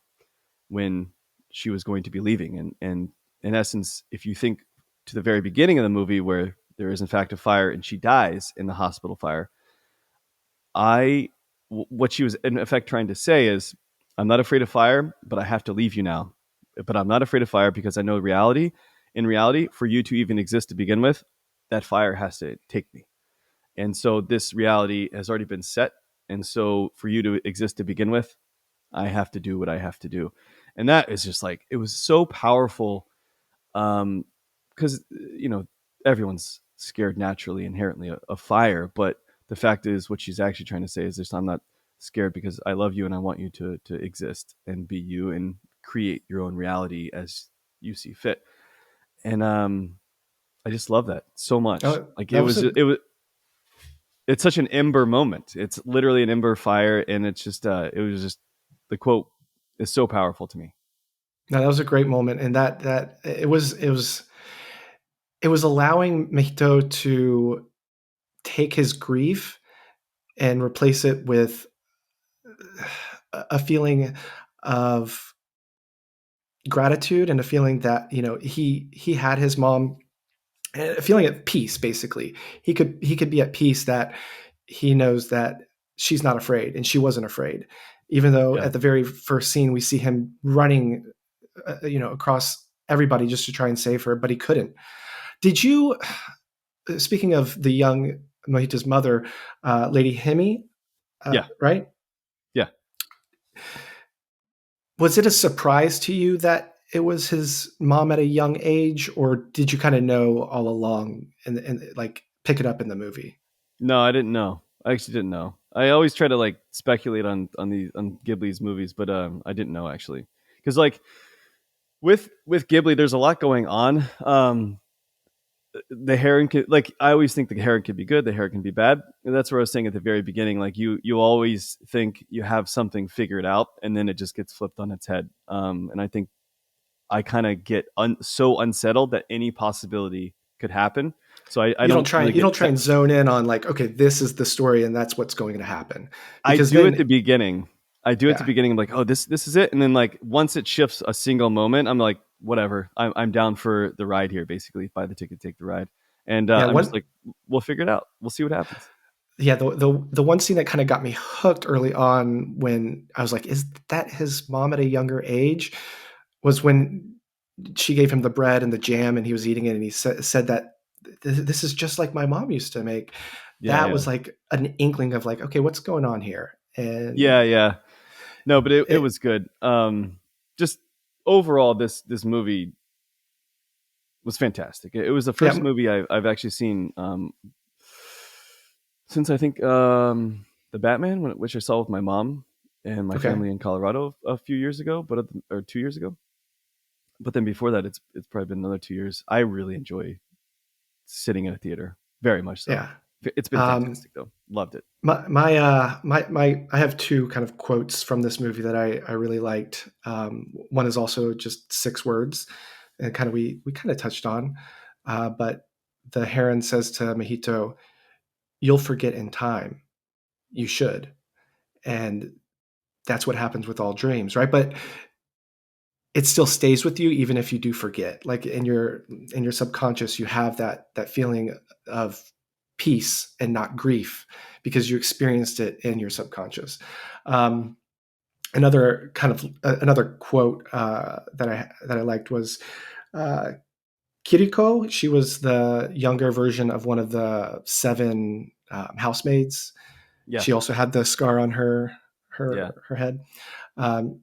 when she was going to be leaving. And in essence, if you think to the very beginning of the movie, where there is in fact a fire and she dies in the hospital fire, I what she was in effect trying to say is, I'm not afraid of fire, but I have to leave you now. But I'm not afraid of fire because I know reality. In reality, for you to even exist to begin with, that fire has to take me. And so this reality has already been set. And so for you to exist to begin with, I have to do what I have to do. And that is just like, it was so powerful. Because everyone's scared naturally, inherently, of fire. But the fact is, what she's actually trying to say is, just, I'm not scared because I love you and I want you to exist and be you and create your own reality as you see fit. And I just love that so much. Oh, Like, that was a it's such an ember moment. It's literally an ember fire, and it's just it was just, the quote is so powerful to me. no, that was a great moment, and that it was allowing Mihito to take his grief and replace it with a feeling of gratitude, and a feeling that he had his mom feeling at peace. Basically, he could be at peace that he knows that she's not afraid, and she wasn't afraid, even though Yeah. at the very first scene we see him running, across everybody just to try and save her, but he couldn't. Did you? Speaking of the young Mohita's mother, Lady Hemi, Yeah. right? Yeah. Was it a surprise to you that it was his mom at a young age, or did you kind of know all along and like pick it up in the movie? No, I didn't know. I actually didn't know. I always try to like speculate on Ghibli's movies, but I didn't know actually, because like with Ghibli, there's a lot going on. The Heron can, like, I always think the Heron can be good, the Heron can be bad, and that's what I was saying at the very beginning. Like you always think you have something figured out, and then it just gets flipped on its head. And I think I kind of get so unsettled that any possibility could happen. So I don't really You get don't try and zone in on like, okay, this is the story and that's what's going to happen, I because do at the then, beginning. I do at the yeah, beginning. I'm like, oh, this is it. And then like once it shifts a single moment, I'm like, whatever. I'm down for the ride here. Basically, buy the ticket, take the ride. And yeah, I'm just one, like, we'll figure it out. We'll see what happens. yeah, the one scene that kind of got me hooked early on, when I was like, is that his mom at a younger age? Was when she gave him the bread and the jam and he was eating it, and he said that this is just like my mom used to make. Yeah, That yeah, was like an inkling of like, okay, what's going on here? And yeah, yeah. No, but it it, was good. Just overall, this movie was fantastic. It was the yeah, first movie I've actually seen since I think the Batman, which I saw with my mom and my okay. family in Colorado a few years ago, or 2 years ago. But then before that, it's probably been another 2 years. I really enjoy sitting in a theater, very much so. Yeah. It's been Um, fantastic though. Loved it. my I have two kind of quotes from this movie that I really liked. One is also just 6 words, and kind of we kind of touched on, but the Heron says to Mahito, "You'll forget in time. You should," and that's what happens with all dreams, right? But it still stays with you even if you do forget. Like in your subconscious, you have that feeling of peace and not grief, because you experienced it in your subconscious. Um, another quote that I liked was, uh, Kiriko. She was the younger version of one of the seven housemaids. Yeah, She also had the scar on yeah. her head.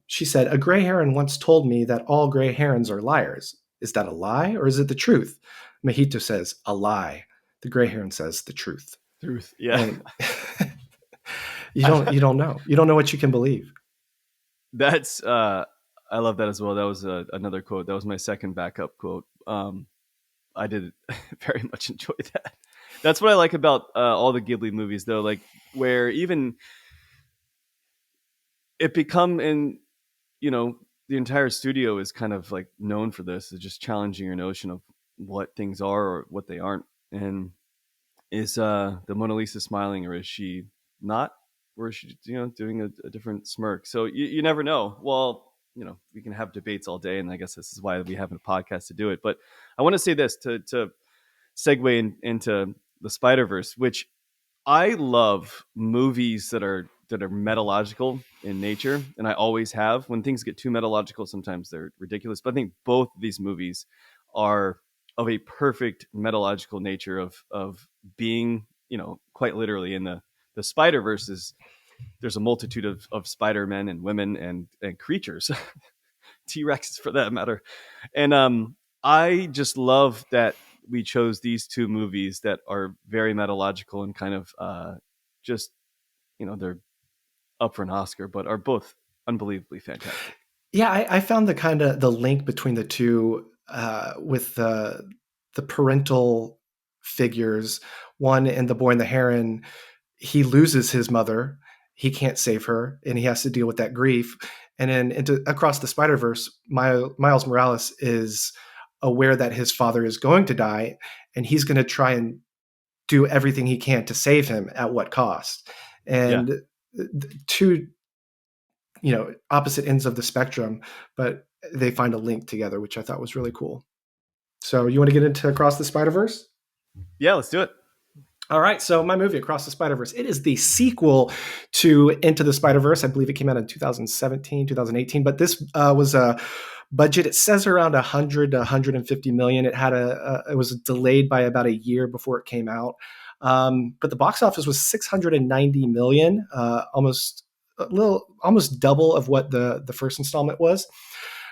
She said, "A gray heron once told me that all gray herons are liars. Is that a lie or is it the truth?" Mahito says, "A lie." The gray heron says, "The truth." Truth. Yeah. And you don't know. You don't know what you can believe. That's I love that as well. That was another quote. That was my second backup quote. I did very much enjoy that. That's what I like about all the Ghibli movies, though. Like where even it become in you know the entire studio is kind of like known for this, is just challenging your notion of what things are or what they aren't. And is the Mona Lisa smiling, or is she not? Or is she, doing a different smirk? So you never know. Well, we can have debates all day, and I guess this is why we have a podcast to do it. But I want to say this to segue into the Spider Verse, which I love movies that are metalogical in nature, and I always have. When things get too metalogical, sometimes they're ridiculous. But I think both of these movies are of a perfect metalogical nature of being, quite literally in the Spider Verse. There's a multitude of Spider Men and women and creatures, T Rexes for that matter, and I just love that we chose these two movies that are very metalogical and kind of just they're up for an Oscar, but are both unbelievably fantastic. Yeah, I found the link between the two, with the parental figures. One in The Boy and the Heron, he loses his mother, he can't save her, and he has to deal with that grief. And then into Across the Spider Verse, Miles Morales is aware that his father is going to die, and he's going to try and do everything he can to save him at what cost. Yeah, And two, opposite ends of the spectrum, but they find a link together, which I thought was really cool. So you want to get into Across the Spider-Verse? Yeah, let's do it. All right, so my movie Across the Spider-Verse, it is the sequel to Into the Spider-Verse. I believe it came out in 2017, 2018, but this was a budget. It says around 100 to 150 million. It was delayed by about a year before it came out. But the box office was 690 million, almost double of what the first installment was.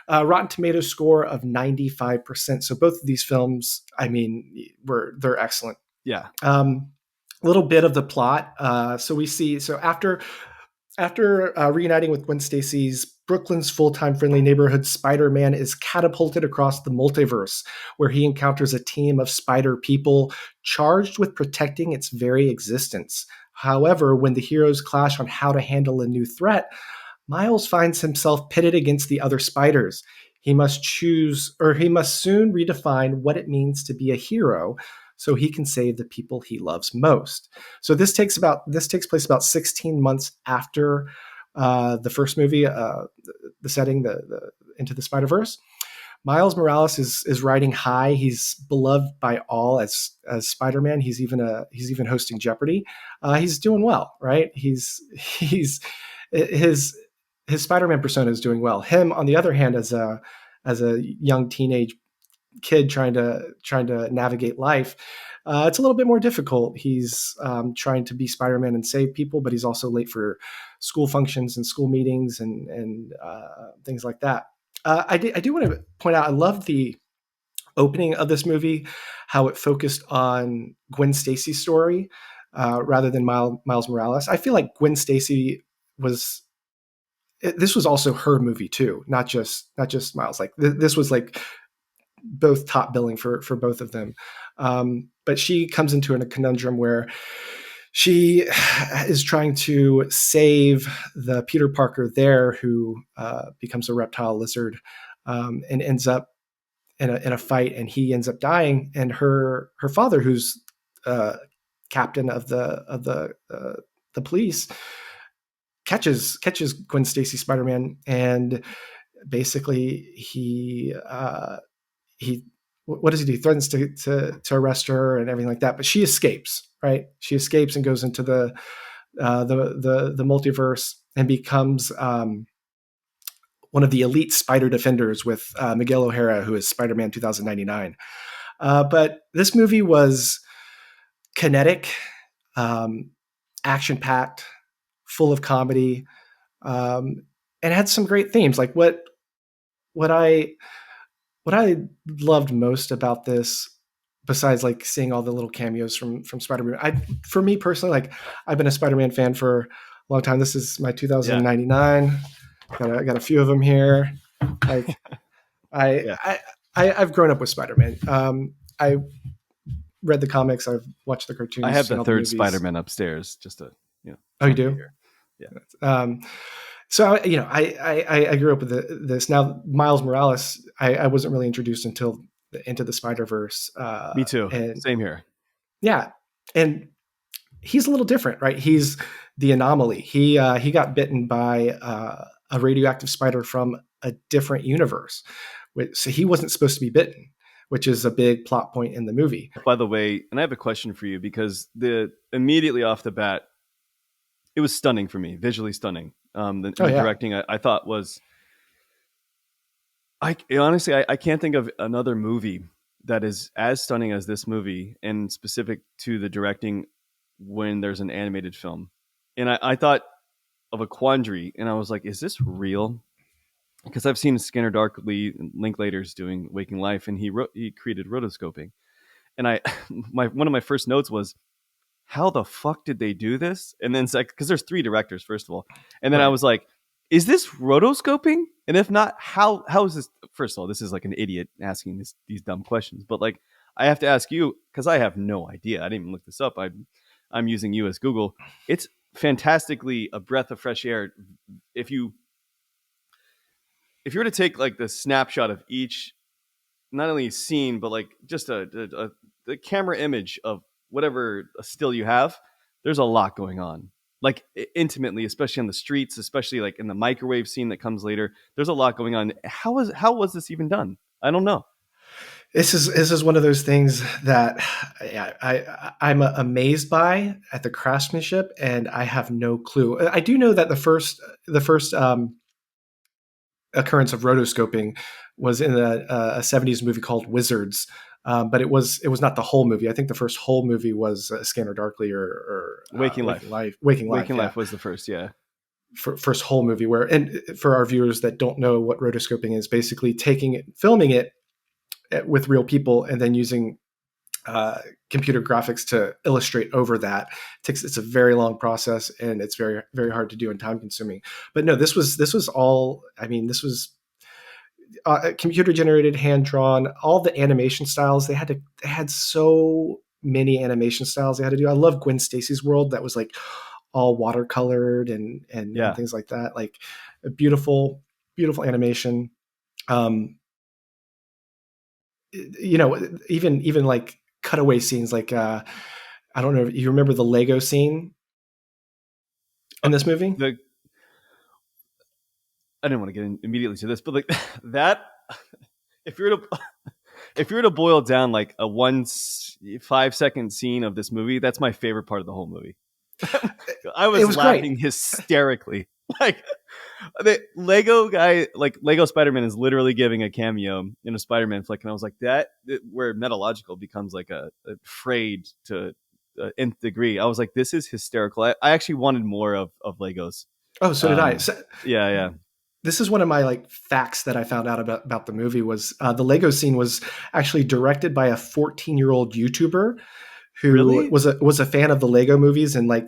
Rotten Tomatoes score of 95%. So both of these films, I mean, they're excellent. Yeah. A little bit of the plot. After reuniting with Gwen Stacy's Brooklyn's full-time friendly neighborhood, Spider-Man is catapulted across the multiverse, where he encounters a team of spider people charged with protecting its very existence. However, when the heroes clash on how to handle a new threat, Miles finds himself pitted against the other spiders. He must soon redefine what it means to be a hero so he can save the people he loves most. So this takes place about 16 months after the first movie, the setting, the Into the Spider-Verse. Miles Morales is riding high. He's beloved by all as Spider-Man. He's even hosting Jeopardy. He's doing well, right? He's his Spider-Man persona is doing well. Him, on the other hand, as a young teenage kid trying to navigate life, it's a little bit more difficult. He's trying to be Spider-Man and save people, but he's also late for school functions and school meetings and things like that. I do want to point out, I love the opening of this movie, how it focused on Gwen Stacy's story rather than Miles Morales. I feel like Gwen Stacy this was also her movie too, not just Miles. Like this was like both top billing for both of them. But she comes into a conundrum where she is trying to save the Peter Parker there, who becomes a reptile lizard and ends up in a fight, and he ends up dying. And her father, who's captain of the police, catches Gwen Stacy Spider-Man, and basically he what does he do? He threatens to arrest her and everything like that. But she escapes, right? She escapes and goes into the multiverse and becomes one of the elite spider defenders with Miguel O'Hara, who is Spider-Man 2099. But this movie was kinetic, action-packed, full of comedy, and had some great themes. Like what I loved most about this, besides like seeing all the little cameos from Spider-Man, for me personally, like I've been a Spider-Man fan for a long time. This is my 2099. I got a few of them here. Like I've grown up with Spider-Man. I read the comics. I've watched the cartoons. I have the third Spider-Man upstairs. Just to Oh, you do? Yeah. So I grew up with this. Now Miles Morales, I wasn't really introduced until Into the Spider-Verse. Me too. And same here. Yeah, and he's a little different, right? He's the anomaly. He got bitten by a radioactive spider from a different universe, so he wasn't supposed to be bitten, which is a big plot point in the movie. By the way, and I have a question for you, because immediately off the bat, it was stunning for me, visually stunning. The directing I thought was, honestly, I can't think of another movie that is as stunning as this movie, and specific to the directing when there's an animated film. And I thought of a quandary, and I was like, is this real? Because I've seen Skinner Darkly and Linklaters doing Waking Life, and he created rotoscoping. And one of my first notes was, how the fuck did they do this? And then it's like, because there's 3 directors, first of all. And then Right. I was like, is this rotoscoping? And if not, how is this? First of all, this is like an idiot asking these dumb questions. But like, I have to ask you, because I have no idea. I didn't even look this up. I'm using you as Google. It's fantastically a breath of fresh air. If you were to take like the snapshot of each, not only scene, but like just the camera image of whatever still you have, there's a lot going on, like intimately, especially on the streets, especially like in the microwave scene that comes later. There's a lot going on. How was this even done? I don't know. This is one of those things that I'm amazed by at the craftsmanship, and I have no clue. I do know that the first occurrence of rotoscoping was in a 70s movie called Wizards. But it was not the whole movie. I think the first whole movie was Scanner Darkly or Waking Waking Life. Life. Waking Life, Waking yeah. Life was the first, yeah. First whole movie where, and for our viewers that don't know what rotoscoping is, basically taking it, filming it with real people, and then using uh, computer graphics to illustrate over that. It's a very long process, and it's very very hard to do and time consuming. But no, this was all. I mean, this was computer generated, hand drawn. All the animation styles they had so many animation styles they had to do. I love Gwen Stacy's world that was like all watercolored and Yeah. things like that. Like a beautiful animation. Um, even like cutaway scenes, like I don't know if you remember the Lego scene Uh, in this movie. the I didn't want to get in immediately to this, but like that, if you were to if you were to boil down like a 5-second scene of this movie, that's my favorite part of the whole movie. I It was was great. laughing hysterically. Like the Lego guy, like Lego Spider-Man is literally giving a cameo in a Spider-Man flick, and I was like, where metalogical becomes like a frayed to nth degree. I was like, this is hysterical. I actually wanted more of Legos. Oh, so did I. Um, So, yeah, yeah. this is one of my like facts that I found out about the movie was the Lego scene was actually directed by a 14-year-old YouTuber who Really was a fan of the Lego movies and like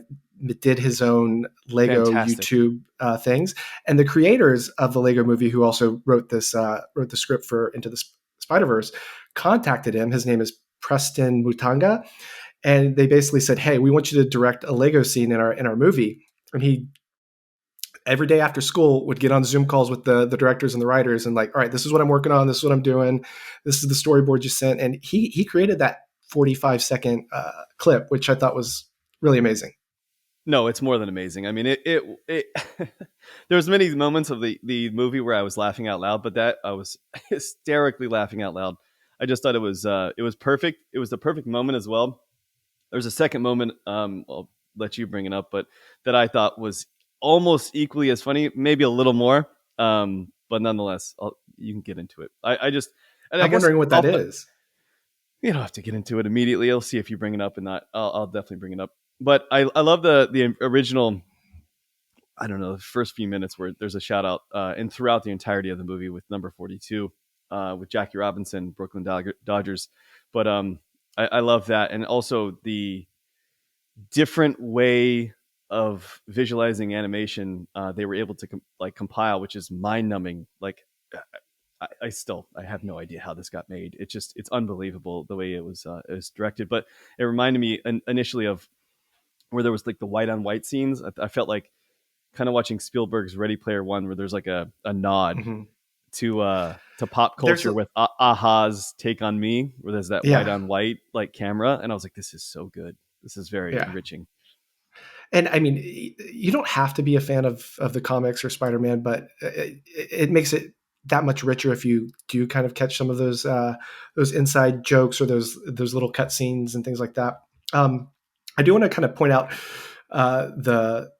did his own Lego fantastic. YouTube things. And the creators of the Lego movie, who also wrote the script for Into the Spider Verse, contacted him. His name is Preston Mutanga, and they basically said, "Hey, we want you to direct a Lego scene in our movie." And he every day after school would get on Zoom calls with the directors and the writers and like, all right, this is what I'm working on. This is what I'm doing. This is the storyboard you sent. And he created that 45-second clip, which I thought was really amazing. No, it's more than amazing. I mean, it there's many moments of the movie where I was laughing out loud, but that I was hysterically laughing out loud. I just thought it was perfect. It was the perfect moment as well. There's a second moment, I'll let you bring it up, but that I thought was almost equally as funny, maybe a little more. But nonetheless, you can get into it. And I I'm guess wondering what that is. you don't have to get into it immediately. I'll see if you bring it up and not. I'll definitely bring it up. But I love the original. I don't know, the first few minutes where there's a shout out, and throughout the entirety of the movie with number 42, with Jackie Robinson, Brooklyn Dodgers. But I love that, and also the different way of visualizing animation they were able to compile, which is mind numbing. Like I have no idea how this got made. It's unbelievable the way it was directed. But it reminded me initially of where there was like the white on white scenes. I felt like kind of watching Spielberg's Ready Player One, where there's like a nod Mm-hmm. to pop There's culture a, with Aha's Take on Me, where there's that white yeah, on white like camera, and I was like, this is so good. This is very yeah. enriching. And I mean, you don't have to be a fan of the comics or Spider-Man, but it makes it that much richer if you do kind of catch some of those inside jokes or those little cut scenes and things like that. I do want to kind of point out the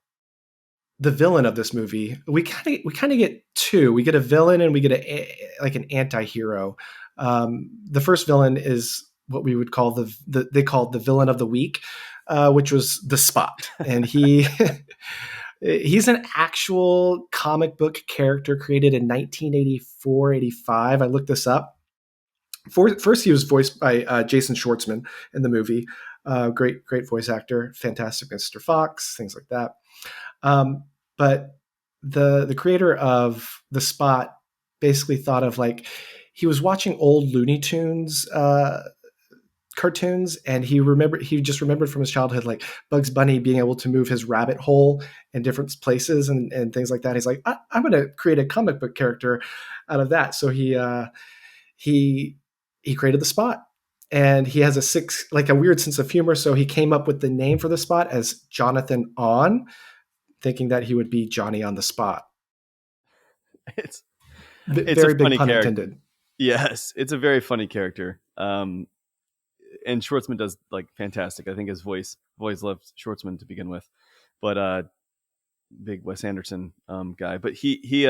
villain of this movie. We kind of get two. We get a villain and we get like an anti-hero. The first villain is what we would call they called the villain of the week, which was the Spot, and he's an actual comic book character created in 1984, 85. I looked this up. First, he was voiced by Jason Schwartzman in the movie. Great voice actor, fantastic Mr. Fox, things like that. But the creator of the Spot basically thought of like he was watching old Looney Tunes cartoons, and he just remembered from his childhood like Bugs Bunny being able to move his rabbit hole in different places and things like that. He's like, I'm going to create a comic book character out of that. So he he created the Spot, and he has a weird sense of humor. So he came up with the name for the Spot as Jonathan On, thinking that he would be Johnny on the Spot. It's it's a Very big funny pun character. intended. Yes, it's a very funny character. And Schwartzman does like fantastic. I think his voice. I've always loved Schwartzman to begin with, but big Wes Anderson guy. But he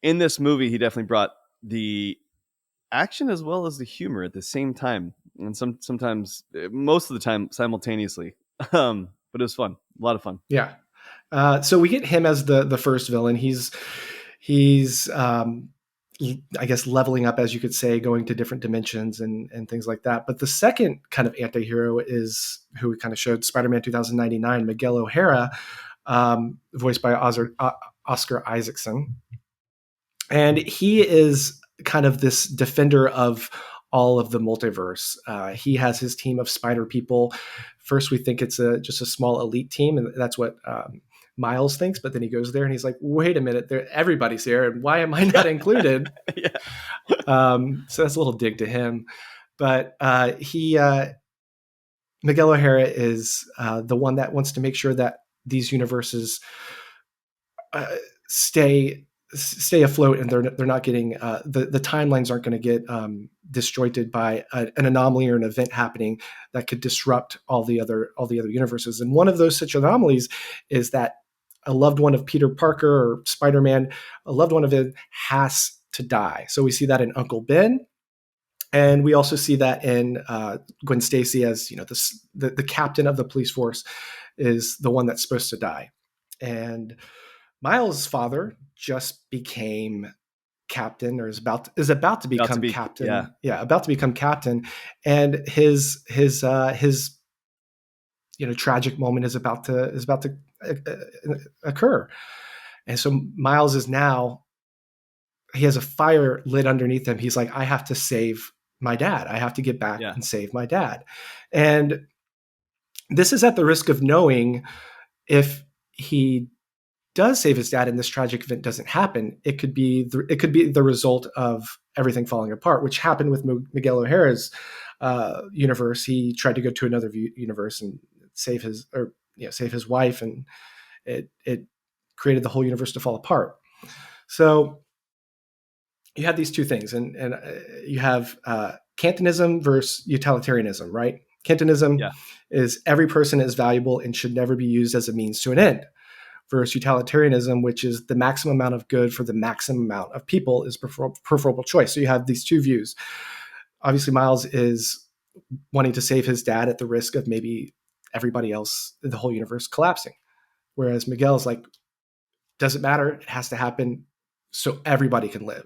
in this movie he definitely brought the action as well as the humor at the same time, and sometimes most of the time simultaneously. But it was fun, a lot of fun. Yeah. So we get him as the first villain. He's I guess leveling up, as you could say, going to different dimensions and things like that. But the second kind of anti-hero is who we kind of showed, Spider-Man 2099, Miguel O'Hara, voiced by Oscar Isaacson. And he is kind of this defender of all of the multiverse. He has his team of spider people. First, we think it's just a small elite team, and that's what Miles thinks. But then he goes there and he's like, "Wait a minute, everybody's here, and why am I not included?" Yeah, So that's a little dig to him. But he Miguel O'Hara is the one that wants to make sure that these universes uh, stay afloat, and they're not getting the timelines aren't going to get disjointed by an anomaly or an event happening that could disrupt all the other universes. And one of those such anomalies is that a loved one of Peter Parker or Spider-Man, a loved one of it has to die. So we see that in Uncle Ben. And we also see that in Gwen Stacy, as you know, the captain of the police force is the one that's supposed to die. And Miles' father just became captain, or is about to about to become be. Yeah, captain. Yeah, about to become captain, and his tragic moment is about to occur. And so Miles is now, he has a fire lit underneath him. He's like, I have to save my dad. I have to get back yeah, and save my dad. And this is at the risk of knowing, if he does save his dad and this tragic event doesn't happen, it could be the result of everything falling apart, which happened with Miguel O'Hara's universe. He tried to go to another universe and save his wife, and it created the whole universe to fall apart. So you have these two things, and you have Kantianism versus utilitarianism, right? Kantianism yeah, is every person is valuable and should never be used as a means to an end, versus utilitarianism, which is the maximum amount of good for the maximum amount of people is preferable choice. So you have these two views. Obviously, Miles is wanting to save his dad at the risk of maybe everybody else, the whole universe collapsing. Whereas Miguel is like, doesn't matter, it has to happen so everybody can live.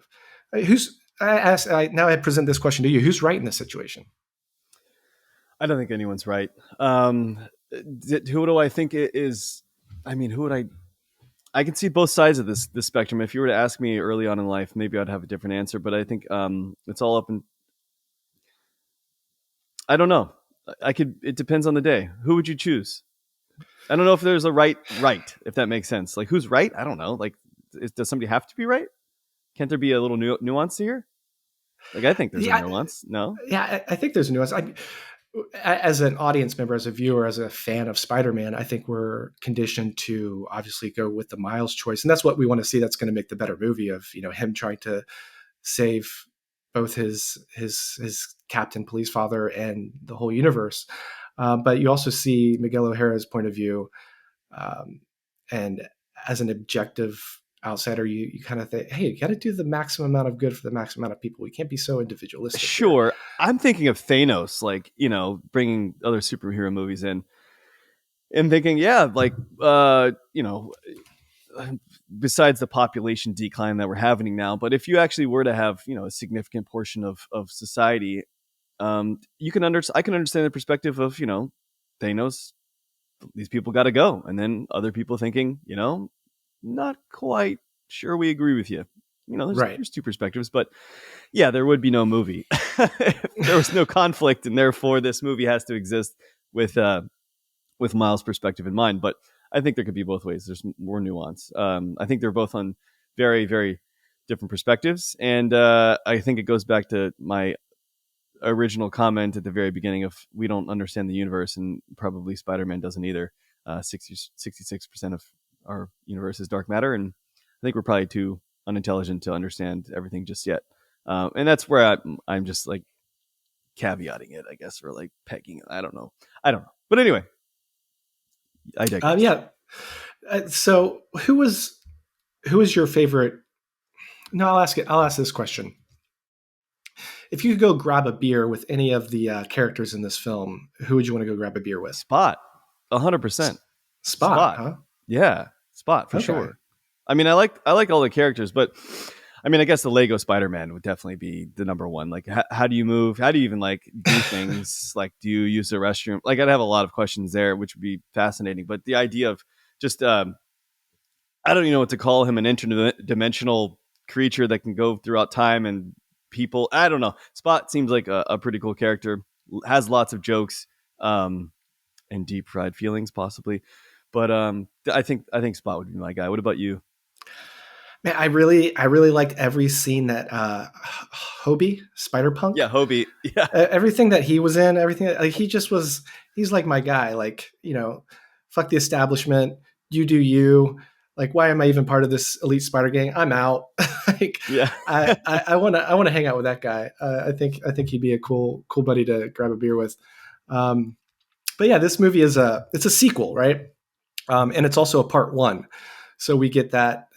Now I present this question to you. Who's right in this situation? I don't think anyone's right. um who do I think it is? I mean, who would I can see both sides of this spectrum. If you were to ask me early on in life, maybe I'd have a different answer. But I think it's all up in. I don't know. I could. It depends on the day. Who would you choose? I don't know if there's a right. If that makes sense. Like who's right? I don't know. Like, does somebody have to be right? Can't there be a little nuance here? Like I think there's a Yeah, nuance. No. yeah, I think there's a nuance. As an audience member, as a viewer, as a fan of Spider-Man, I think we're conditioned to obviously go with the Miles choice, and that's what we want to see. That's going to make the better movie, of him trying to save both his captain, police father, and the whole universe. But you also see Miguel O'Hara's point of view, um, and as an objective outsider, you kind of think, hey, you got to do the maximum amount of good for the maximum amount of people. We can't be so individualistic here. Sure. I'm thinking of Thanos, like bringing other superhero movies in, and thinking, yeah, like besides the population decline that we're having now, but if you actually were to have a significant portion of society, you can I can understand the perspective of Thanos. These people got to go, and then other people thinking, not quite sure we agree with you. Right. There's two perspectives, but yeah, there would be no movie if there was no conflict, and therefore this movie has to exist with Miles' perspective in mind. But I think there could be both ways. There's more nuance. I think they're both on very, very different perspectives, and I think it goes back to my original comment at the very beginning of we don't understand the universe, and probably Spider-Man doesn't either. 66% of our universe is dark matter, and I think we're probably too unintelligent to understand everything just yet. And that's where I'm just like caveating it, I guess, or like pegging it. I don't know. But anyway, I digress. Yeah. So who was your favorite? No, I'll ask it. I'll ask this question. If you could go grab a beer with any of the characters in this film, who would you want to go grab a beer with? Spot, 100%. Spot, Spot, huh? yeah, Spot for Okay. sure. I mean, I like all the characters, but I mean, I guess the Lego Spider-Man would definitely be the number one. Like, how do you move? How do you even like do things? Like, do you use the restroom? Like, I'd have a lot of questions there, which would be fascinating. But the idea of just, I don't even know what to call him, an interdimensional creature that can go throughout time and people. I don't know. Spot seems like a pretty cool character. Has lots of jokes, and deep fried feelings, possibly. But I think Spot would be my guy. What about you? Man, I really liked every scene that Hobie Spider Punk, Yeah, Hobie. Yeah, everything that he was in, everything like he just was. He's like my guy. Like fuck the establishment. You do you. Like, why am I even part of this elite spider gang? I'm out. Like, yeah, I want to hang out with that guy. I think he'd be a cool buddy to grab a beer with. Um, but yeah, this movie is it's a sequel, right? And it's also a part one. So we get that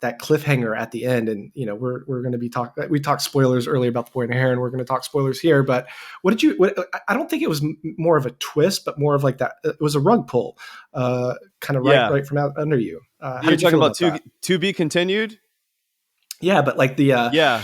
cliffhanger at the end, and we're going to be we talked spoilers earlier about the boy and the heron. We're going to talk spoilers here, but what did you? I don't think it was more of a twist, but more of like that. It was a rug pull, kind of yeah. right from out under you. How You're did you talking feel about about that? to be continued. Yeah, but like Yeah,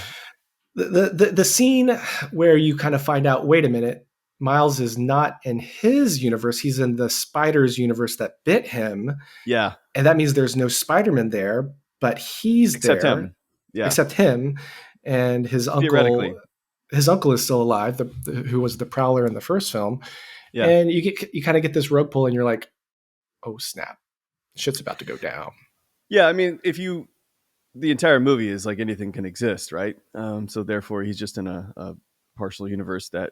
the scene where you kind of find out, wait a minute, Miles is not in his universe; he's in the spider's universe that bit him, yeah. and that means there's no Spider-Man there, but he's Except there, him. Yeah, except him, and theoretically. his uncle is still alive, who was the Prowler in the first film, Yeah, and you kind of get this rope pull, and you're like, oh snap, shit's about to go down. yeah. I mean, if you the entire movie is like anything can exist, right? So therefore, he's just in a partial universe that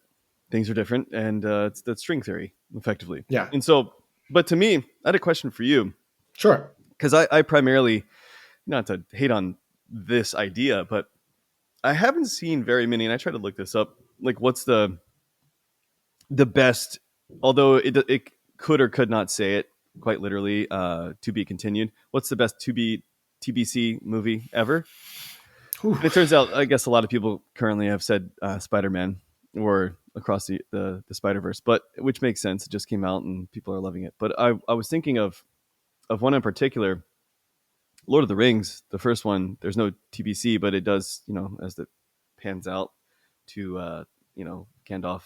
things are different, and it's that string theory, effectively. Yeah, And so, but to me, I had a question for you sure. because I primarily, not to hate on this idea, but I haven't seen very many, and I tried to look this up. Like, what's the best? Although it could or could not say it quite literally. To be continued. What's the best TBC movie ever? Whew. And it turns out, I guess a lot of people currently have said Spider-Man or across the Spider-Verse, but which makes sense. It just came out and people are loving it. But I was thinking of one in particular, Lord of the Rings, the first one. There's no TBC, but it does, as it pans out to Gandalf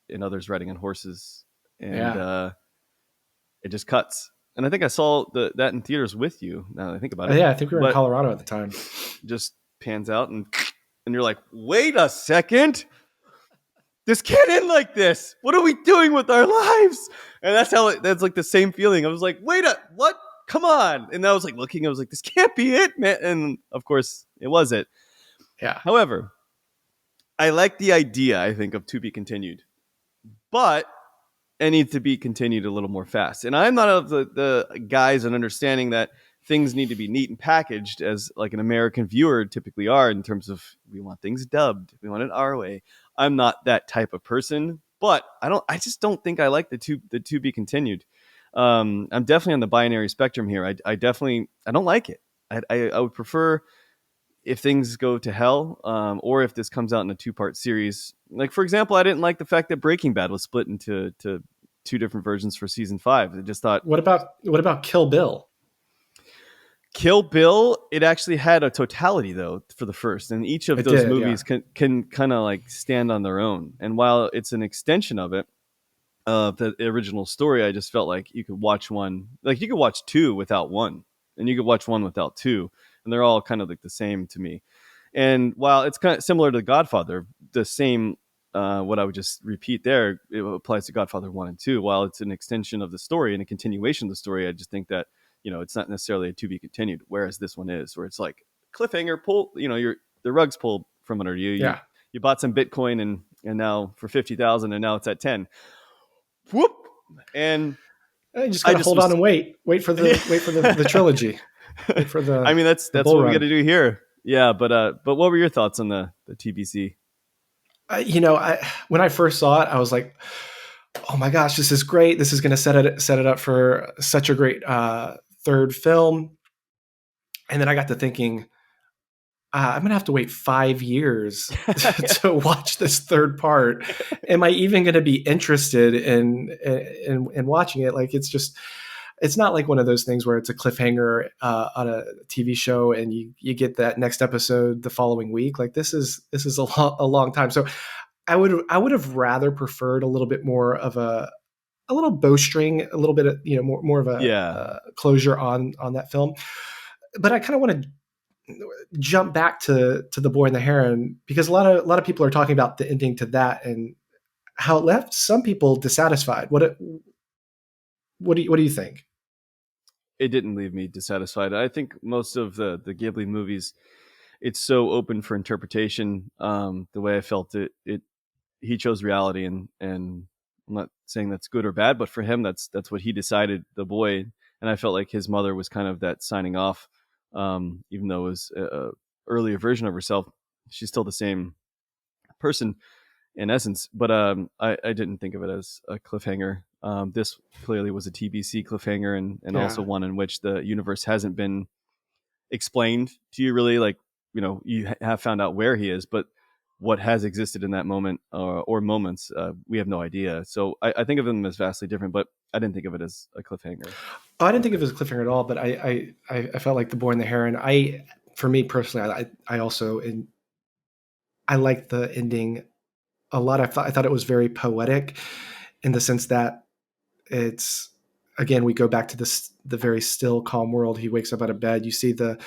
and others riding on horses, and Yeah, it just cuts. And I think I saw that in theaters with you. Now that I think about it, yeah. I think we were in but Colorado at the time. just pans out and you're like, wait a second, this can't end like this. What are we doing with our lives? And that's like the same feeling. I was like, what? Come on. And I was like looking, I was like, this can't be it, man. And of course it was it. Yeah, However, I like the idea, I think, of to be continued, but it needs to be continued a little more fast. And I'm not of the guys in understanding that things need to be neat and packaged as like an American viewer typically are in terms of we want things dubbed, we want it our way. I'm not that type of person, but I just don't think I like the to be continued. I'm definitely on the binary spectrum here. I definitely I don't like it. I would prefer if things go to hell, or if this comes out in a two-part series. Like, for example, I didn't like the fact that Breaking Bad was split into two different versions for season 5. I just thought what about Kill Bill? Kill Bill, it actually had a totality though for the first, and each of It those did, yeah. movies can kind of like stand on their own. And while it's an extension of it, of the original story, I just felt like you could watch one, like you could watch two without one, and you could watch one without two, and they're all kind of like the same to me. And while it's kind of similar to The Godfather, the same, what I would just repeat there, it applies to Godfather 1 and 2. While it's an extension of the story and a continuation of the story, I just think that, it's not necessarily a to be continued, whereas this one is, where it's like cliffhanger, pull, the rug's pulled from under you. You, Yeah. you bought some Bitcoin and now for 50,000 and now it's at 10. Whoop. And You just I gotta just hold on was, and wait for the trilogy. Wait for I mean, that's the that's bull what we got run. to do here. Yeah, but what were your thoughts on the TBC? When I first saw it, I was like, "Oh my gosh, this is great! This is going to set it up for such a great third film." And then I got to thinking, I'm gonna have to wait 5 years to watch this third part. Am I even going to be interested in watching it? Like, it's not like one of those things where it's a cliffhanger on a TV show and you get that next episode the following week. Like, this is a long time. So I would have rather preferred a little bit more of a little bowstring, a little bit of, more of a Yeah, closure on that film. But I kind of want to jump back to the Boy and the Heron, because a lot of people are talking about the ending to that and how it left some people dissatisfied. What do you think? it didn't leave me dissatisfied. I think most of the Ghibli movies, it's so open for interpretation. The way I felt it he chose reality, and I'm not saying that's good or bad, but for him, that's what he decided. The boy, and I felt like his mother was kind of that signing off, even though it was a earlier version of herself. She's still the same person in essence, but I didn't think of it as a cliffhanger. This clearly was a TBC cliffhanger, and also Yeah. one in which the universe hasn't been explained to you really. Like, you have found out where he is, but what has existed in that moment, or moments, we have no idea. So I think of them as vastly different, but I didn't think of it as a cliffhanger. Oh, I didn't think of it as a cliffhanger at all, but I felt like the Boy and the Heron. For me personally, I also I liked the ending a lot. I thought it was very poetic in the sense that it's, again, we go back to the very still, calm world. He wakes up out of bed. You see the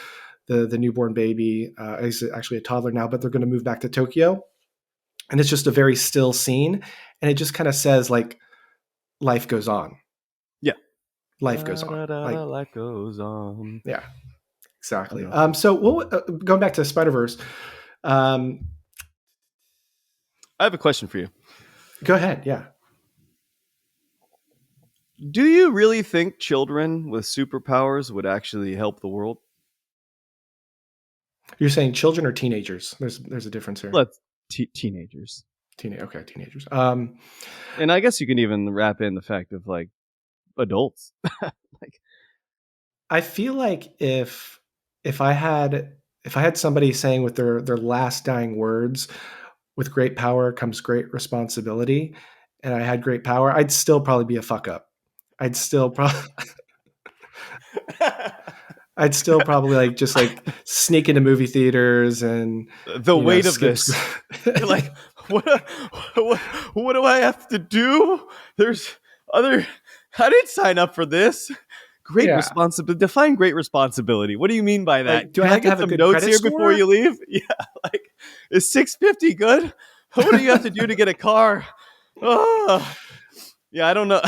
newborn baby. He's actually a toddler now, but they're going to move back to Tokyo, and it's just a very still scene, and it just kind of says, like, life goes on. Yeah. Life goes Da, on. da, da, da, Like, life goes on. yeah, I exactly. know. So going back to Spider Verse. Um, I have a question for you. Go ahead. Yeah, Do you really think children with superpowers would actually help the world? you're saying children or teenagers? There's a difference here. Let's teenagers. Okay, teenagers. And I guess you can even wrap in the fact of like adults. Like, I feel like if I had somebody saying with their last dying words, with great power comes great responsibility, and I had great power, I'd still probably be a fuck up. I'd still probably I'd still probably like just like sneak into movie theaters and the weight of skip this. You're like, what, what? What do I have to do? There's other. I didn't sign up for this. Great yeah. responsibility. Define great responsibility. What do you mean by Like, that? do I Can I have to get have a some good notes credit here before score? you leave? Yeah, like, is 650 good? What do you have to do to get a car? Oh, yeah, I don't know.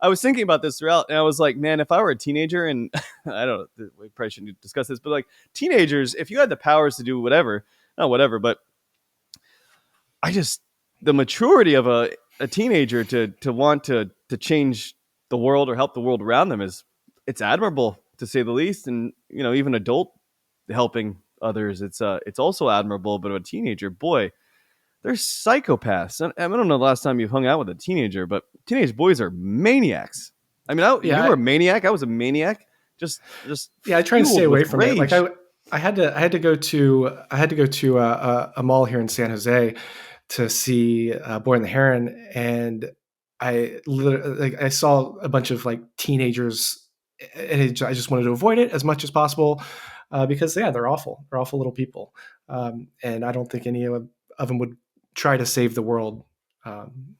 I was thinking about this throughout, and I was like, man, if I were a teenager, and I don't know, we probably shouldn't discuss this, but like teenagers, if you had the powers to do whatever, not whatever, but I just, the maturity of a teenager to want to change the world or help the world around them is, it's admirable to say the least. And even adult helping others, it's also admirable. But a teenager, boy, they're psychopaths. And I don't know the last time you've hung out with a teenager, but teenage boys are maniacs. I mean, you were Yeah, a maniac. I was a maniac. Just yeah, I try and stay fueled with away from it. Like, rage. I had to go to a mall here in San Jose to see Boy and the Heron, and I literally, like, I saw a bunch of like teenagers, and I just wanted to avoid it as much as possible, because yeah, they're awful. They're awful little people, and I don't think any of them would try to save the world, um,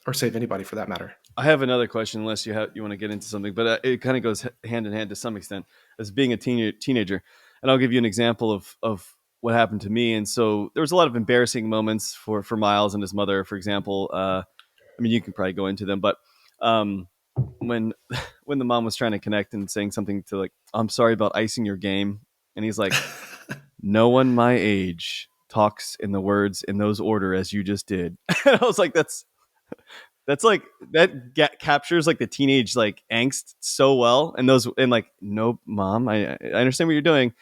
or save anybody for that matter. I have another question, unless you want to get into something, but it kind of goes hand in hand to some extent as being a teenager. And I'll give you an example of what happened to me. And so there was a lot of embarrassing moments for Miles and his mother, for example. I mean, you can probably go into them, but um, when when the mom was trying to connect and saying something to like, "I'm sorry about icing your game," and he's like, "No one my age talks in the words in those order as you just did." And I was like, That's like captures like the teenage like angst so well, and those and like no, mom, I understand what you're doing,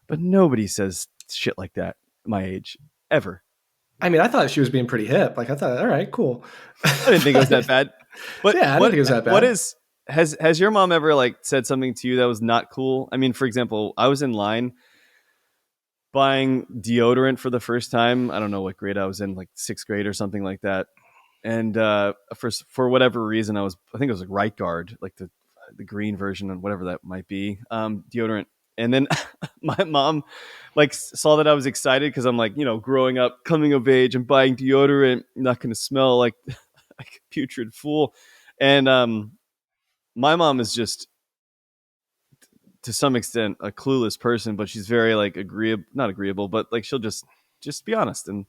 but nobody says shit like that my age ever. I mean, I thought she was being pretty hip. Like I thought, all right, cool. I didn't think it was that But, bad. But yeah, I didn't think it was that what bad. is has your mom ever like said something to you that was not cool? I mean, for example, I was in line buying deodorant for the first time. I don't know what grade I was in, like sixth grade or something like that. And for whatever reason, I think it was like Right Guard, like the green version and whatever that might be, deodorant. And then my mom like saw that I was excited because I'm like, growing up, coming of age, and buying deodorant, not going to smell like like a putrid fool. And my mom is just to some extent a clueless person, but she's very like agreeable, not agreeable, but like she'll just be honest and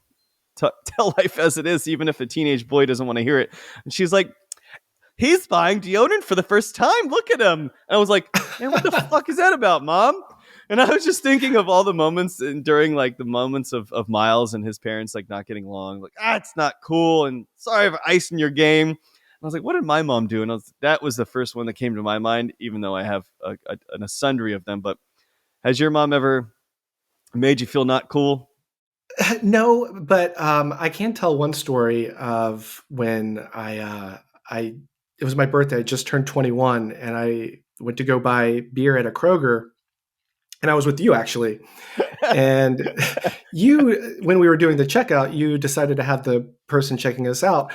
tell life as it is, even if a teenage boy doesn't want to hear it. And she's like, he's buying deodorant for the first time. Look at him. And I was like, man, what the fuck is that about, mom? And I was just thinking of all the moments during like the moments of Miles and his parents like not getting along. Like, it's not cool. And sorry for icing your game. And I was like, what did my mom do? And that was the first one that came to my mind, even though I have a sundry of them. But has your mom ever made you feel not cool? No, but I can tell one story of when I it was my birthday. I just turned 21, and I went to go buy beer at a Kroger, and I was with you actually. And you, when we were doing the checkout, you decided to have the person checking us out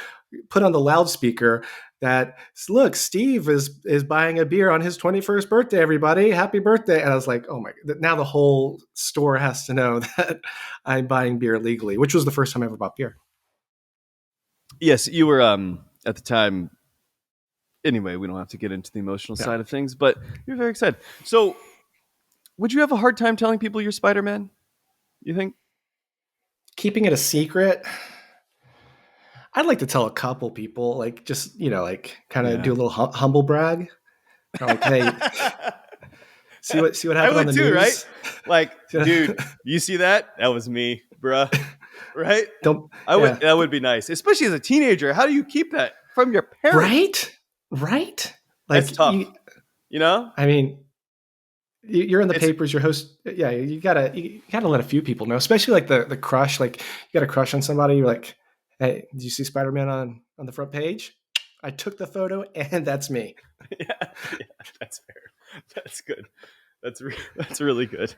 put on the loudspeaker that, look, Steve is buying a beer on his 21st birthday, everybody, happy birthday. And I was like, oh my, now the whole store has to know that I'm buying beer legally, which was the first time I ever bought beer. Yes, you were at the time. Anyway, we don't have to get into the emotional Yeah. side of things, but you're very excited. So would you have a hard time telling people you're Spider-Man, you think? Keeping it a secret, I'd like to tell a couple people, like just, like kind of Yeah. do a little humble brag. Kind of like, hey, see what I happened on would the too, right? news. Like, dude, you see that? That was me, bruh. Right? Don't, I would. yeah, That would be nice, especially as a teenager. How do you keep that from your parents? right, right. That's Like tough. You know? I mean, you're in the It's papers. Your host, yeah, you gotta let a few people know, especially like the crush. Like you got a crush on somebody. You're like, hey, did you see Spider Man on the front page? I took the photo, and that's me. yeah, yeah. That's fair. That's good. That's really good.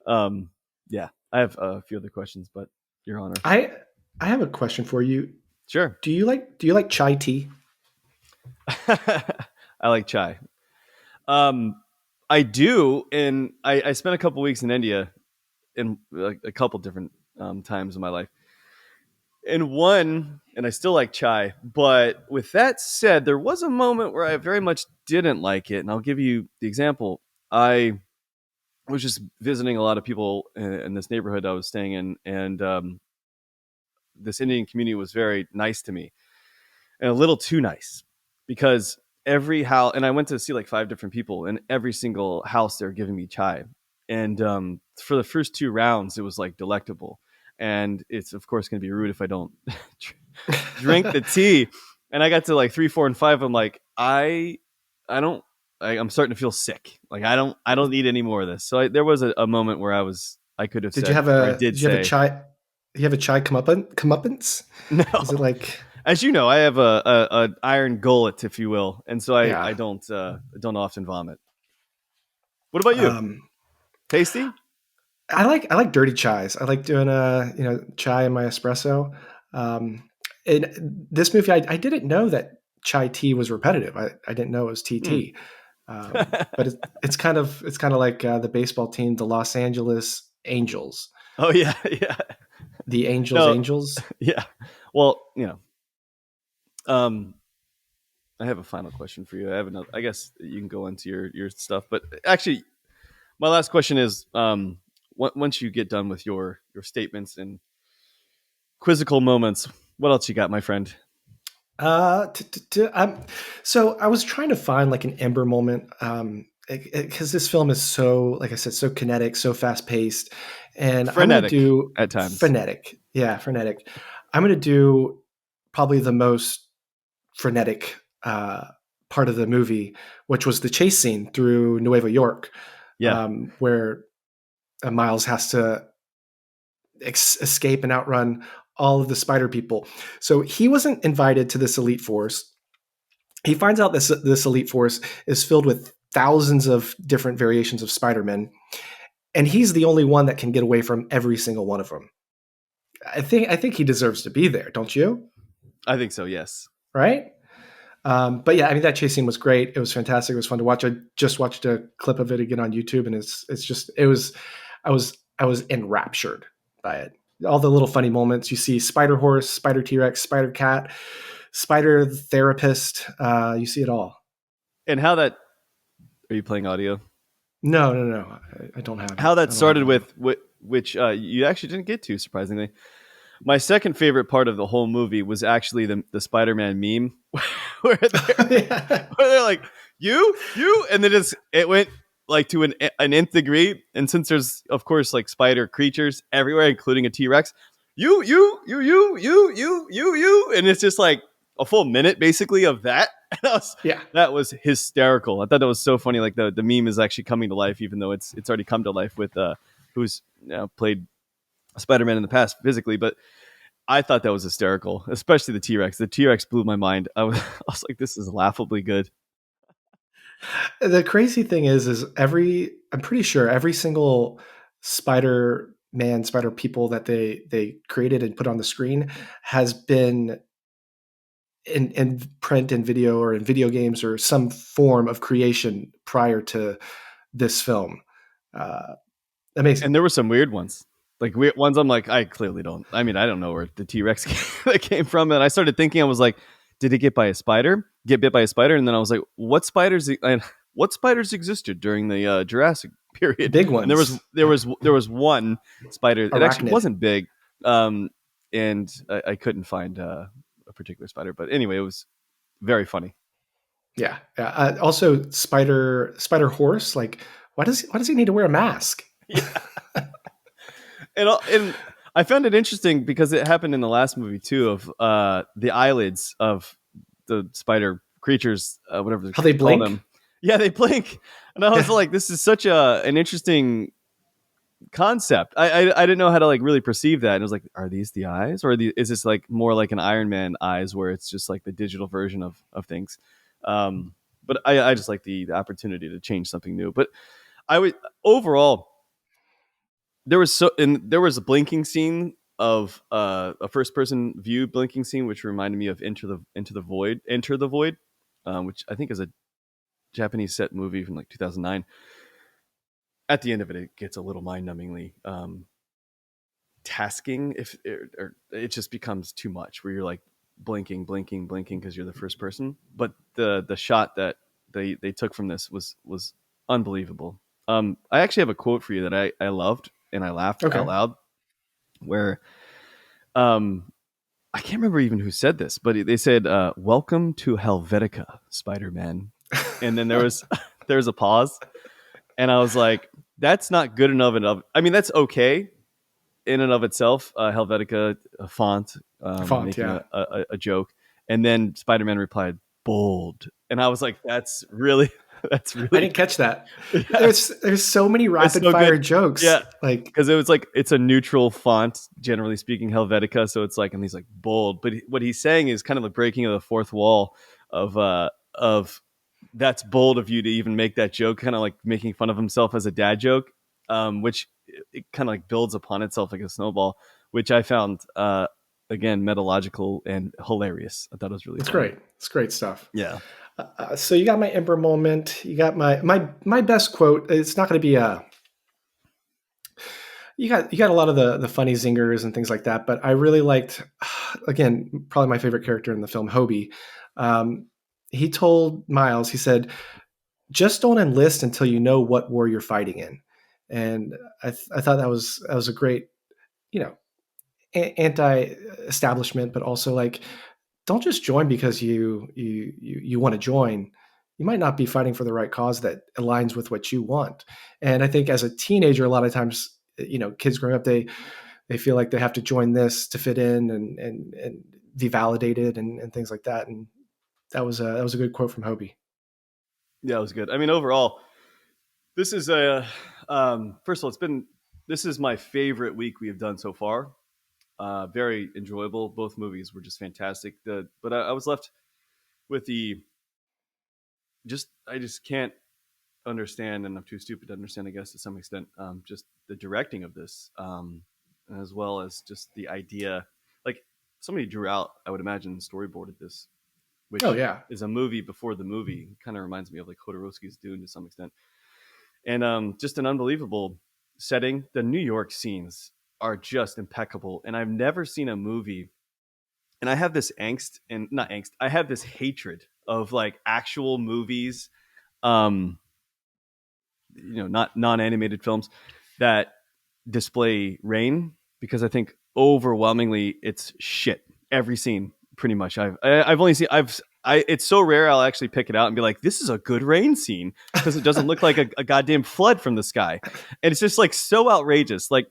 Um, yeah, I have a few other questions, but Your Honor, I I have a question for you. sure. Do you like chai tea? I like chai. Um, I do, and I spent a couple weeks in India in like a couple different times in my life. And one, and I still like chai, but with that said, there was a moment where I very much didn't like it, and I'll give you the example. I was just visiting a lot of people in this neighborhood I was staying in, and this Indian community was very nice to me, and a little too nice, because every house, and I went to see like five different people, and every single house they're giving me chai, and for the first two rounds, it was like delectable, and it's of course going to be rude if I don't drink the tea, and I got to like three, four, and five. I'm like, I don't. I'm starting to feel sick. Like I don't need any more of this. So there was a moment where I could have Did you said, have or I a did did you have a say, chai? Do you have a chai comeuppance? no. Is it like, As you know, I have a iron gullet, if you will, and so I yeah? don't often vomit. What about you? Um, Tasty? I like dirty chais. I like doing chai in my espresso. Um, in this movie, I didn't know that chai tea was repetitive. I didn't know it was Hmm. TT. But it's kind of like the baseball team, the Los Angeles Angels, Oh yeah, yeah. the Angels No, Angels. yeah. Well, um, I have a final question for you. I have another. I guess you can go into your stuff, but actually, my last question is, once you get done with your statements and quizzical moments, what else you got, my friend? So I was trying to find like an ember moment, because this film is so, like I said, so kinetic, so fast paced, and I'm gonna Frenetic do at times. frenetic. Yeah, frenetic. I'm gonna do probably the most. frenetic part of the movie, which was the chase scene through Nueva York, Yeah. where Miles has to escape and outrun all of the spider people. So he wasn't invited to this elite force. He finds out this elite force is filled with thousands of different variations of Spider-Men, and he's the only one that can get away from every single one of them. I think he deserves to be there, don't you? I think so. Yes. Right? But yeah, I mean that chase scene was great. It was fantastic. It was fun to watch. I just watched a clip of it again on YouTube, and it's just it was I was enraptured by it. All the little funny moments. You see Spider Horse, Spider T-Rex, Spider Cat, Spider Therapist. You see it all. And how that are you playing audio? No. I don't have. How that I don't have started it on. with which you actually didn't get to, surprisingly. My second favorite part of the whole movie was actually the Spider-Man meme where Yeah. they're like, you, and then it went like to an nth degree. And since there's of course like spider creatures everywhere, including a T-Rex, you, and it's just like a full minute basically of that. And Yeah. that was hysterical. I thought that was so funny. Like the meme is actually coming to life, even though it's already come to life with who's played Spider-Man in the past physically, but I thought that was hysterical, especially the T-Rex. The T-Rex blew my mind. I was like, this is laughably good. The crazy thing is I'm pretty sure every single Spider-Man, Spider people that they created and put on the screen has been in print and video or in video games or some form of creation prior to this film. Uh, And Amazing. there were some weird ones. Like weird ones I'm like, I clearly don't. I mean, I don't know where the T-Rex came from. And I started thinking, I was like, did it get bit by a spider? And then I was like, what spiders existed during the Jurassic period? Big And ones. there was one spider. It actually Arachnid. wasn't big. And I couldn't find a particular spider. But anyway, it was very funny. Yeah. Yeah. Also, Spider Horse. Like, why does he need to wear a mask? And I found it interesting because it happened in the last movie too, of the eyelids of the spider creatures, whatever How they you call blink? them. Yeah, they blink, and I was Yeah. like, this is such an interesting concept. I didn't know how to like really perceive that, and I was like, are these the eyes, or is this like more like an Iron Man eyes, where it's just like the digital version of things? But I just like the opportunity to change something new. But I would overall there was a blinking scene of a first person view blinking scene which reminded me of Enter the Void, which I think is a Japanese set movie from like 2009. At the end of it, it gets a little mind numbingly tasking if or it just becomes too much where you're like blinking because you're the first person. But the shot that they took from this was unbelievable. I actually have a quote for you that I loved and I laughed out Okay. loud where um I can't remember even who said this, but they said, "Welcome to Helvetica, Spider-Man." And then there was a pause, and I was like, "That's not good enough." I mean, that's okay in and of itself. Helvetica, a font, Font. making Yeah. a joke, and then Spider-Man replied, "Bold," and I was like, "That's really, that's I really, didn't catch that. yeah, There's so many it's rapid so fire good." jokes. Yeah, Like, because it was like it's a neutral font, generally speaking, Helvetica. So it's like, and he's like bold, but what he's saying is kind of a breaking of the fourth wall of that's bold of you to even make that joke, kind of like making fun of himself as a dad joke, which it kind of like builds upon itself like a snowball, which I found again metalogical and hilarious. I thought it was really it's funny. great. It's great stuff. Yeah, So you got my Ember moment. You got my best quote. It's not going to be a. You got a lot of the funny zingers and things like that, but I really liked, again, probably my favorite character in the film, Hobie. Um, he told Miles, he said, "Just don't enlist until you know what war you're fighting in," and I thought that was a great, you know, anti-establishment, but also like, don't just join because you want to join. You might not be fighting for the right cause that aligns with what you want. And I think as a teenager, a lot of times, kids growing up, they feel like they have to join this to fit in and be validated and things like that. And that was a good quote from Hobie. Yeah, it was good. I mean, overall, this is a first of all, it's been this is my favorite week we have done so far. Very enjoyable. Both movies were just fantastic. But I was left with the just I just can't understand, and I'm too stupid to understand, I guess, to some extent, just the directing of this, as well as just the idea. Like somebody drew out, I would imagine, storyboarded this, Oh which yeah, is a movie before the movie. Kind of reminds me of like Hodorowski's Dune to some extent, and just an unbelievable setting. The New York scenes are just impeccable, and I've never seen a movie. And I have this angst, and not angst. I have this hatred of like actual movies, um, not non-animated films that display rain, because I think overwhelmingly it's shit. Every scene, pretty much. I've only seen it's so rare I'll actually pick it out and be like, this is a good rain scene because it doesn't look like a goddamn flood from the sky, and it's just like so outrageous. Like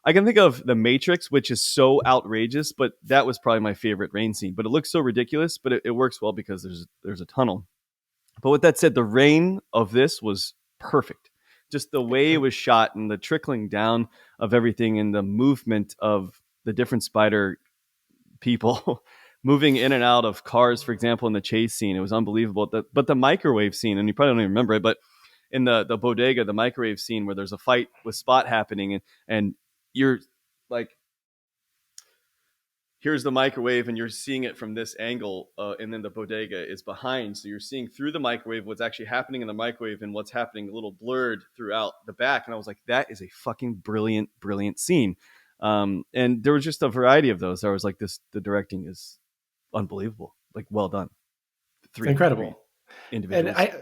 I can think of The Matrix, which is so outrageous, but that was probably my favorite rain scene. But it looks so ridiculous, but it works well because there's a tunnel. But with that said, the rain of this was perfect. Just the way it was shot and the trickling down of everything and the movement of the different spider people moving in and out of cars, for example, in the chase scene, it was unbelievable. But the microwave scene, and you probably don't even remember it, but in the bodega, the microwave scene where there's a fight with Spot happening, and you're like, here's the microwave and you're seeing it from this angle, and then the bodega is behind, so you're seeing through the microwave what's actually happening in the microwave and what's happening a little blurred throughout the back. And I was like, that is a fucking brilliant scene. And there was just a variety of those. I was like, the directing is unbelievable, like well done. Three incredible. And individuals. I,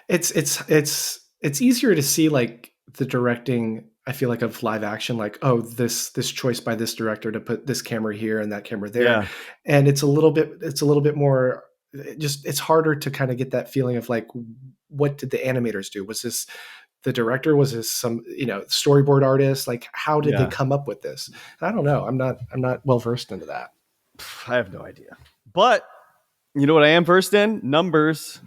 it's easier to see like the directing. I feel like of live action, like oh this choice by this director to put this camera here and that camera there, Yeah, and it's a little bit more. Just it's harder to kind of get that feeling of like what did the animators do? Was this the director? Was this some storyboard artist? Like how did they yeah. come up with this? I don't know. I'm not well versed into that. I have no idea, but you know what I am versed in? Numbers.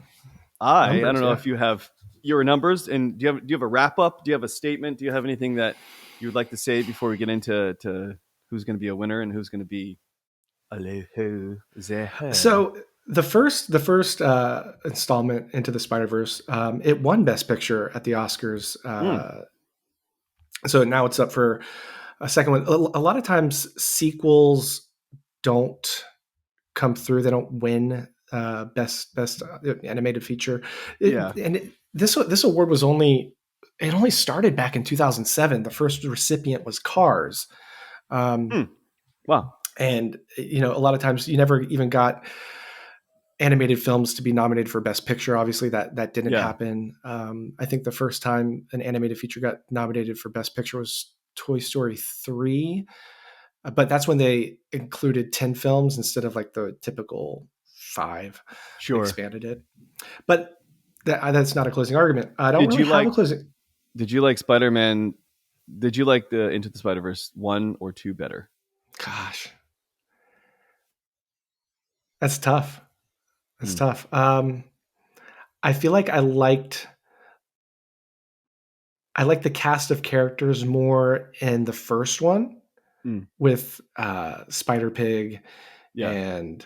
I don't Numbers, know yeah. if you have your numbers, and do you have a wrap up? Do you have a statement? Do you have anything that you would like to say before we get into who's going to be a winner and who's going to be a loser? So the first installment into the Spider Verse, it won Best Picture at the Oscars. Mm, So now it's up for a second one. A lot of times sequels don't come through; they don't win best animated feature. yeah. This award was only started back in 2007. The first recipient was Cars. Um, Mm, wow. and a lot of times you never even got animated films to be nominated for Best Picture. Obviously, that didn't Yeah. happen. I think the first time an animated feature got nominated for Best Picture was Toy Story 3, but that's when they included 10 films instead of like the typical 5. They Sure. expanded it, but that's not a closing argument. I don't Did really you have a like closing. Did you like Spider Man? Did you like the Into the Spider Verse 1 or 2 better? Gosh, that's tough. That's Mm, tough. I feel like I liked the cast of characters more in the first one mm, with Spider Pig yeah. and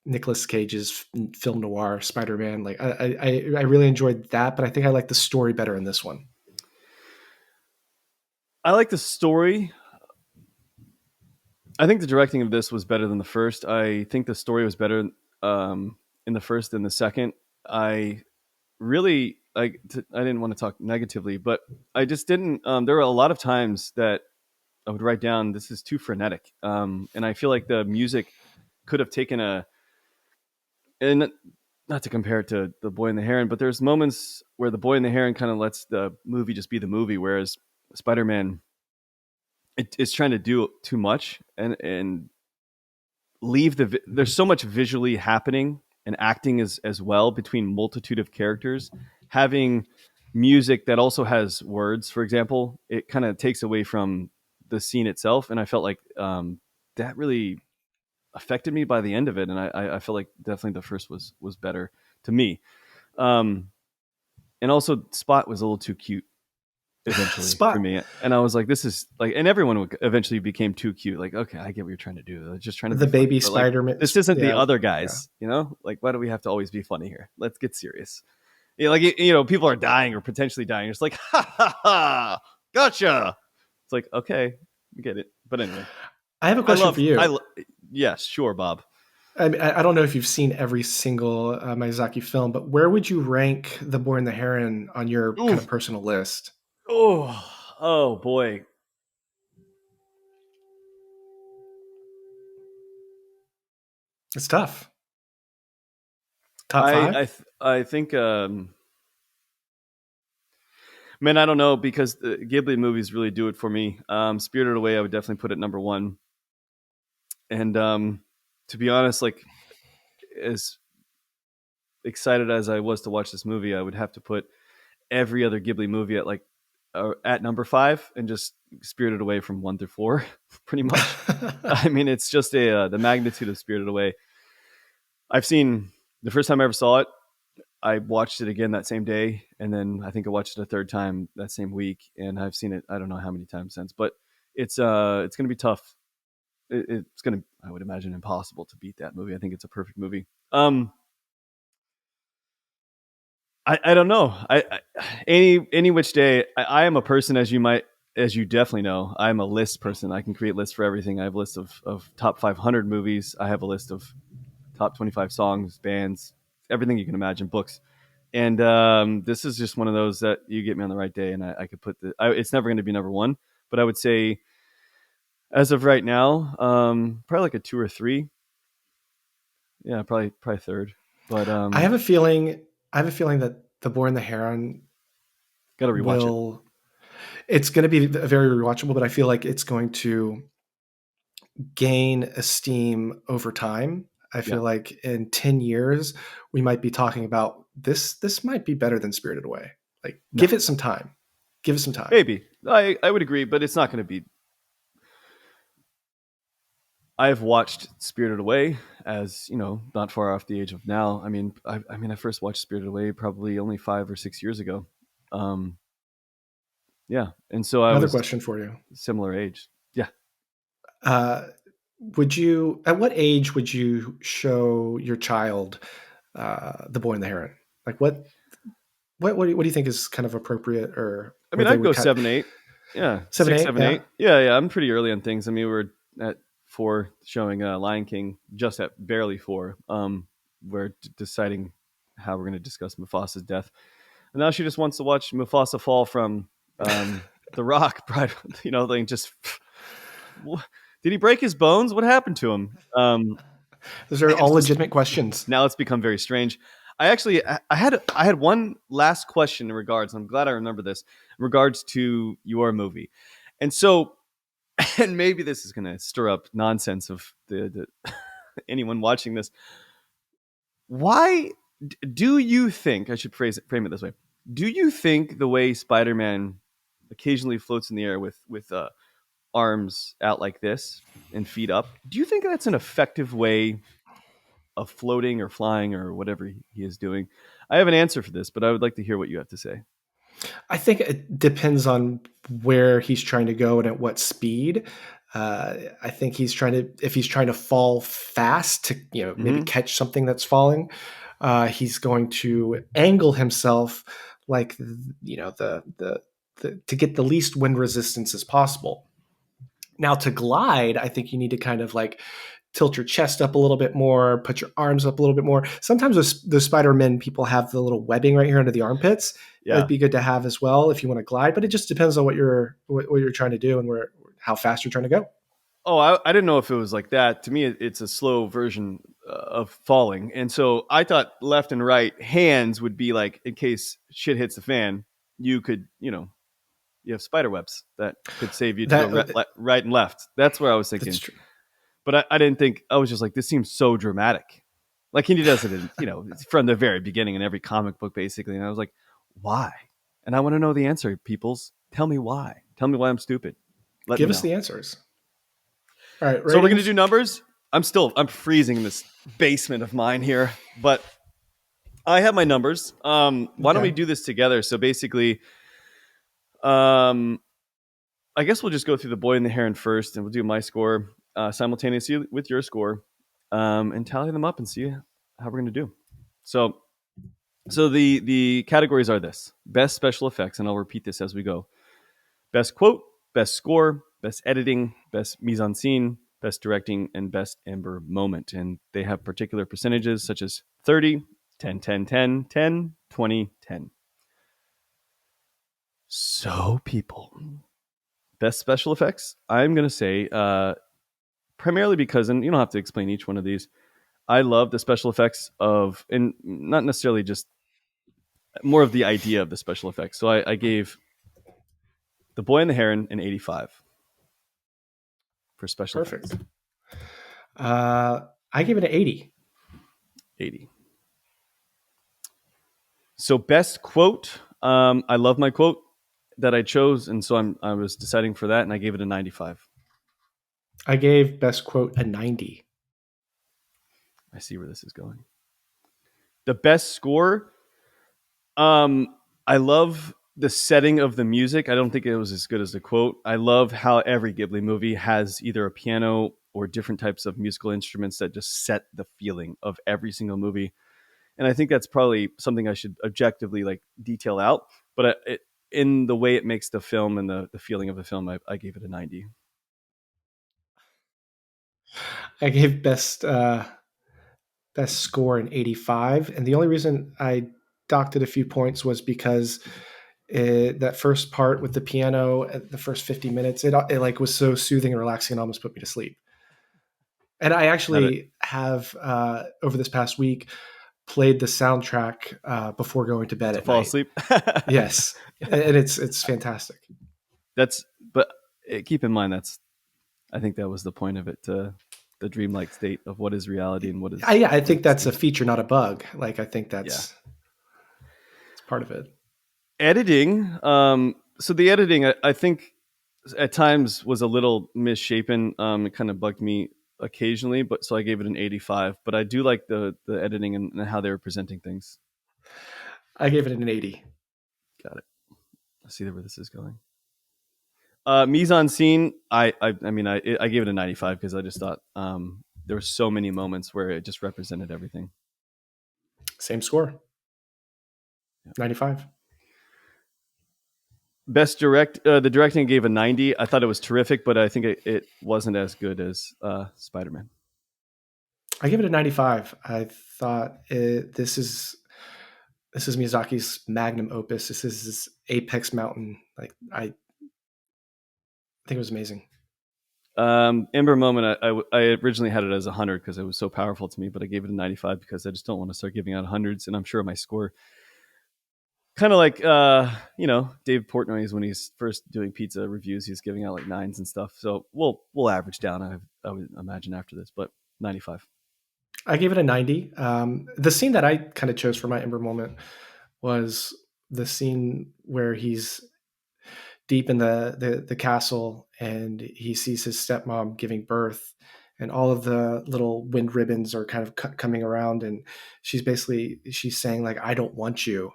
Nicolas Cage's film noir Spider Man. Like I really enjoyed that, but I think I like the story better in this one. I like the story. I think the directing of this was better than the first. I think the story was better, in the first than the second. I really I didn't want to talk negatively, but I just didn't. There were a lot of times that I would write down, "This is too frenetic," and I feel like the music could have taken a, and not to compare it to The Boy and the Heron, but there's moments where The Boy and the Heron kind of lets the movie just be the movie, whereas Spider Man, it's trying to do too much, and leave there's so much visually happening and acting as well between multitude of characters. Having music that also has words, for example, it kind of takes away from the scene itself, and I felt like that really affected me by the end of it, and I feel like definitely the first was better to me. Um, and also Spot was a little too cute eventually for Spot, me, and I was like, this is like, and everyone eventually became too cute. Like, okay, I get what you're trying to do. They're just trying to be the funny, baby but like, Spider-Man. this isn't the Yeah, other yeah. guys, you know? Like, why do we have to always be funny here? Let's get serious. Yeah, like, people are dying or potentially dying. It's like, ha ha ha, gotcha. It's like, okay, I get it. But anyway, I have a I question for love, I you. lo- yes, sure, Bob. I mean, I don't know if you've seen every single Miyazaki film, but where would you rank The Boy and the Heron on your Ooh, kind of personal list? oh boy. It's tough. Top I five? I think man, I don't know, because the Ghibli movies really do it for me. Spirited Away, I would definitely put at number one. And to be honest, like, as excited as I was to watch this movie, I would have to put every other Ghibli movie at like at number five, and just Spirited Away from one through four, pretty much. I mean, it's just the magnitude of Spirited Away. I've seen the first time I ever saw it. I watched it again that same day, and then I think I watched it a third time that same week, and I've seen it I don't know how many times since. But it's going to be tough. It's going to, I would imagine, impossible to beat that movie. I think it's a perfect movie. I don't know. Any which day. I am a person, as you definitely know. I'm a list person. I can create lists for everything. I have a list of top 500 movies. I have a list of top 25 songs, bands, everything you can imagine, books. And this is just one of those that you get me on the right day, and I could put it's never going to be number one, but I would say as of right now, probably like a two or three. Yeah, probably third. But I have a feeling. I have a feeling that The Boy and the Heron got to rewatch it. will. It's going to be very rewatchable, but I feel like it's going to gain esteem over time. I Yeah, feel like in 10 years, we might be talking about this. This might be better than Spirited Away. Like, no, give it some time. Give it some time. maybe I would agree, but it's not going to be. I've watched Spirited Away, as you know, not far off the age of now. I first watched Spirited Away probably only 5 or 6 years ago. Um, yeah, and so I Another was question for you. similar age. Yeah. Uh, at what age would you show your child The Boy and the Heron? Like, what do you think is kind of appropriate, or I where mean, they I'd would go cut 7, 8. Yeah, seven, 6, eight? 7, Yeah. 8. Yeah. I'm pretty early on things. I mean, we were at 4 showing Lion King, just at barely 4. We're deciding how we're going to discuss Mufasa's death, and now she just wants to watch Mufasa fall from the rock. Like, just did he break his bones? What happened to him? Those are all It's just, legitimate questions. now it's become very strange. I had one last question in regards. I'm glad I remember this, in regards to your movie, and so, and maybe this is going to stir up nonsense of the anyone watching this. Why do you think, I should frame it this way? Do you think the way Spider-Man occasionally floats in the air with arms out like this and feet up, do you think that's an effective way of floating or flying or whatever he is doing? I have an answer for this, but I would like to hear what you have to say. I think it depends on where he's trying to go and at what speed. I think if he's trying to fall fast to, maybe Mm-hmm. catch something that's falling, he's going to angle himself like, to get the least wind resistance as possible. Now, to glide, I think you need to kind of like tilt your chest up a little bit more, put your arms up a little bit more. Sometimes those Spider-Man people have the little webbing right here under the armpits. That'd Yeah. be good to have as well if you want to glide, but it just depends on what you're trying to do and how fast you're trying to go. Oh, I didn't know if it was like that. To me, it's a slow version of falling, and so I thought left and right hands would be like, in case shit hits the fan, you could, you have spider webs that could save you to go That right and left. That's where I was that's thinking. true. But I didn't think. I was just like, this seems so dramatic. Like, he does it, from the very beginning in every comic book, basically. And I was like, why? And I want to know the answer, peoples. Tell me why. Tell me why I'm stupid. Let me Give us know. the answers. All right, So we're gonna ratings. do numbers. I'm freezing in this basement of mine here, but I have my numbers. Why don't we Okay. do this together? So basically, um, I guess we'll just go through the Boy and the Heron first, and we'll do my score simultaneously with your score, and tally them up and see how we're going to do. So, the categories are this: best special effects, and I'll repeat this as we go. Best quote, best score, best editing, best mise-en-scene, best directing, and best Ember moment. And they have particular percentages such as 30, 10, 10, 10, 10, 20, 10. So, people, best special effects, I'm going to say, primarily because, and you don't have to explain each one of these, I love the special effects of, and not necessarily just more of the idea of the special effects. So I gave The Boy and the Heron an 85 for special Perfect. effects. I give it an 80. 80. So best quote, I love my quote that I chose, and so I was deciding for that, and I gave it a 95. I gave best quote a 90. I see where this is going. The best score, I love the setting of the music. I don't think it was as good as the quote. I love how every Ghibli movie has either a piano or different types of musical instruments that just set the feeling of every single movie. And I think that's probably something I should objectively like detail out. But in the way it makes the film and the feeling of the film, I gave it a 90. I gave best score an 85, and the only reason I docked it a few points was because that first part with the piano at the first 50 minutes, it like was so soothing and relaxing and almost put me to sleep. And I Had it actually have over this past week played the soundtrack before going to bed to at fall night. asleep. Yes, and it's fantastic. That's but keep in mind I think that was the point of it, the dreamlike state of what is reality and what is Yeah, I think that's a fantasy. feature, not a bug. Like I think Yeah. it's part of it. Editing. So the editing, I think at times was a little misshapen. It kind of bugged me occasionally, but so I gave it an 85. But I do like the editing and how they were presenting things. I gave it an 80. Got it. I see where this is going. Mise-en-Scene, I gave it a 95 because I just thought there were so many moments where it just represented everything. Same score. 95. Best the directing gave a 90. I thought it was terrific, but I think it wasn't as good as Spider-Man. I give it a 95. I thought this is Miyazaki's magnum opus. This is his apex mountain. Like I think it was amazing. Ember Moment, I originally had it as 100 because it was so powerful to me, but I gave it a 95 because I just don't want to start giving out hundreds, and I'm sure my score, kind of like Dave Portnoy's when he's first doing pizza reviews, he's giving out like nines and stuff. So we'll average down. I would imagine after this, but 95. I gave it a 90. The scene that I kind of chose for my Ember moment was the scene where he's deep in the castle and he sees his stepmom giving birth, and all of the little wind ribbons are kind of coming around, and she's saying like, I don't want you.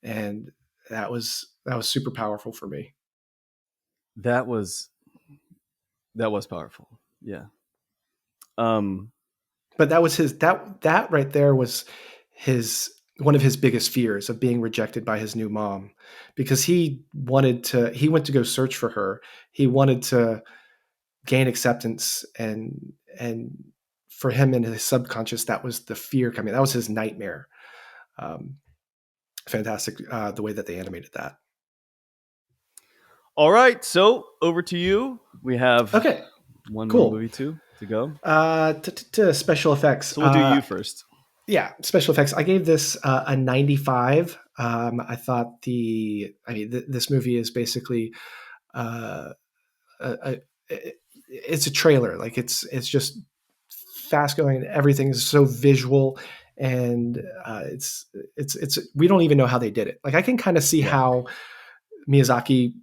And that was super powerful for me. That was powerful. Yeah. Um, But that was that right there was his one of his biggest fears of being rejected by his new mom, because he went to go search for her. He wanted to gain acceptance, and for him in his subconscious, that was the fear coming. That was his nightmare. Um, Fantastic the way that they animated that. all right, so over to you. We have Okay, one more cool. movie to go. To special effects. So we'll do you first. Yeah, special effects. I gave this a 95. I thought this movie is basically uh, a, it's a trailer. Like it's just fast going, and everything is so visual, and it's we don't even know how they did it. Like I can kind of see Yeah. how Miyazaki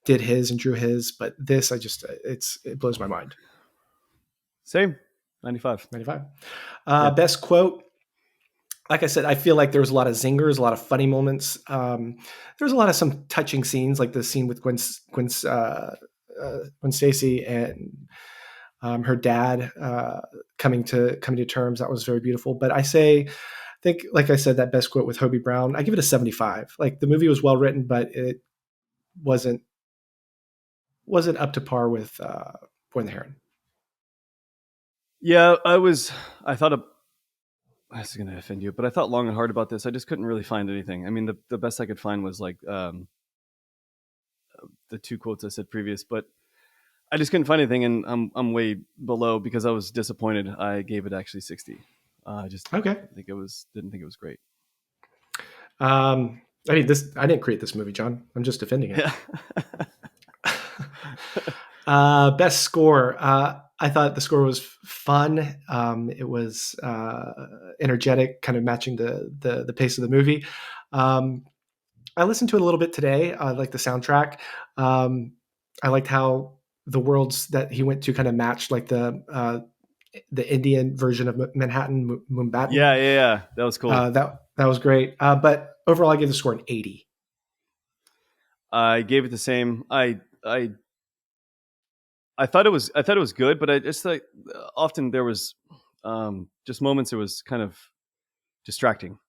did his and drew his, but this it blows my mind. Same. 95. 95. Yeah. Best quote. Like I said, I feel like there was a lot of zingers, a lot of funny moments. There was a lot of some touching scenes, like the scene with Gwen Stacy and her dad coming to terms. That was very beautiful. But I think, like I said, that best quote with Hobie Brown, I give it a 75. Like the movie was well written, but it wasn't up to par with Boy and the Heron. Yeah, I thought this is going to offend you, but I thought long and hard about this. I just couldn't really find anything. I mean, the best I could find was like the two quotes I said previous, but I just couldn't find anything, and I'm way below because I was disappointed. I gave it actually 60. I just Okay. didn't think it was great. I mean, I didn't create this movie, John. I'm just defending it. Yeah. Best score. I thought the score was fun. It was energetic, kind of matching the pace of the movie. I listened to it a little bit today. I like the soundtrack. I liked how the worlds that he went to kind of matched, like the Indian version of Manhattan, Mumbattan. Yeah. That was cool. That was great. But overall, I gave the score an 80. I gave it the same. I thought it was good, but I just like often there was just moments it was kind of distracting,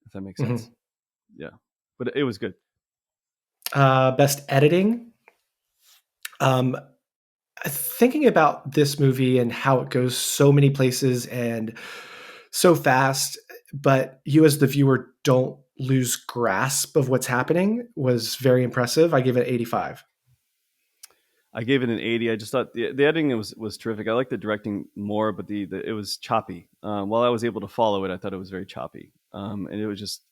if that makes sense. Mm-hmm. Yeah, but it was good. Best editing. Thinking about this movie and how it goes so many places and so fast, but you as the viewer don't lose grasp of what's happening was very impressive. I give it 85. I gave it an 80. I just thought the editing was terrific. I like the directing more, but it was choppy. While I was able to follow it, I thought it was very choppy. And it was just,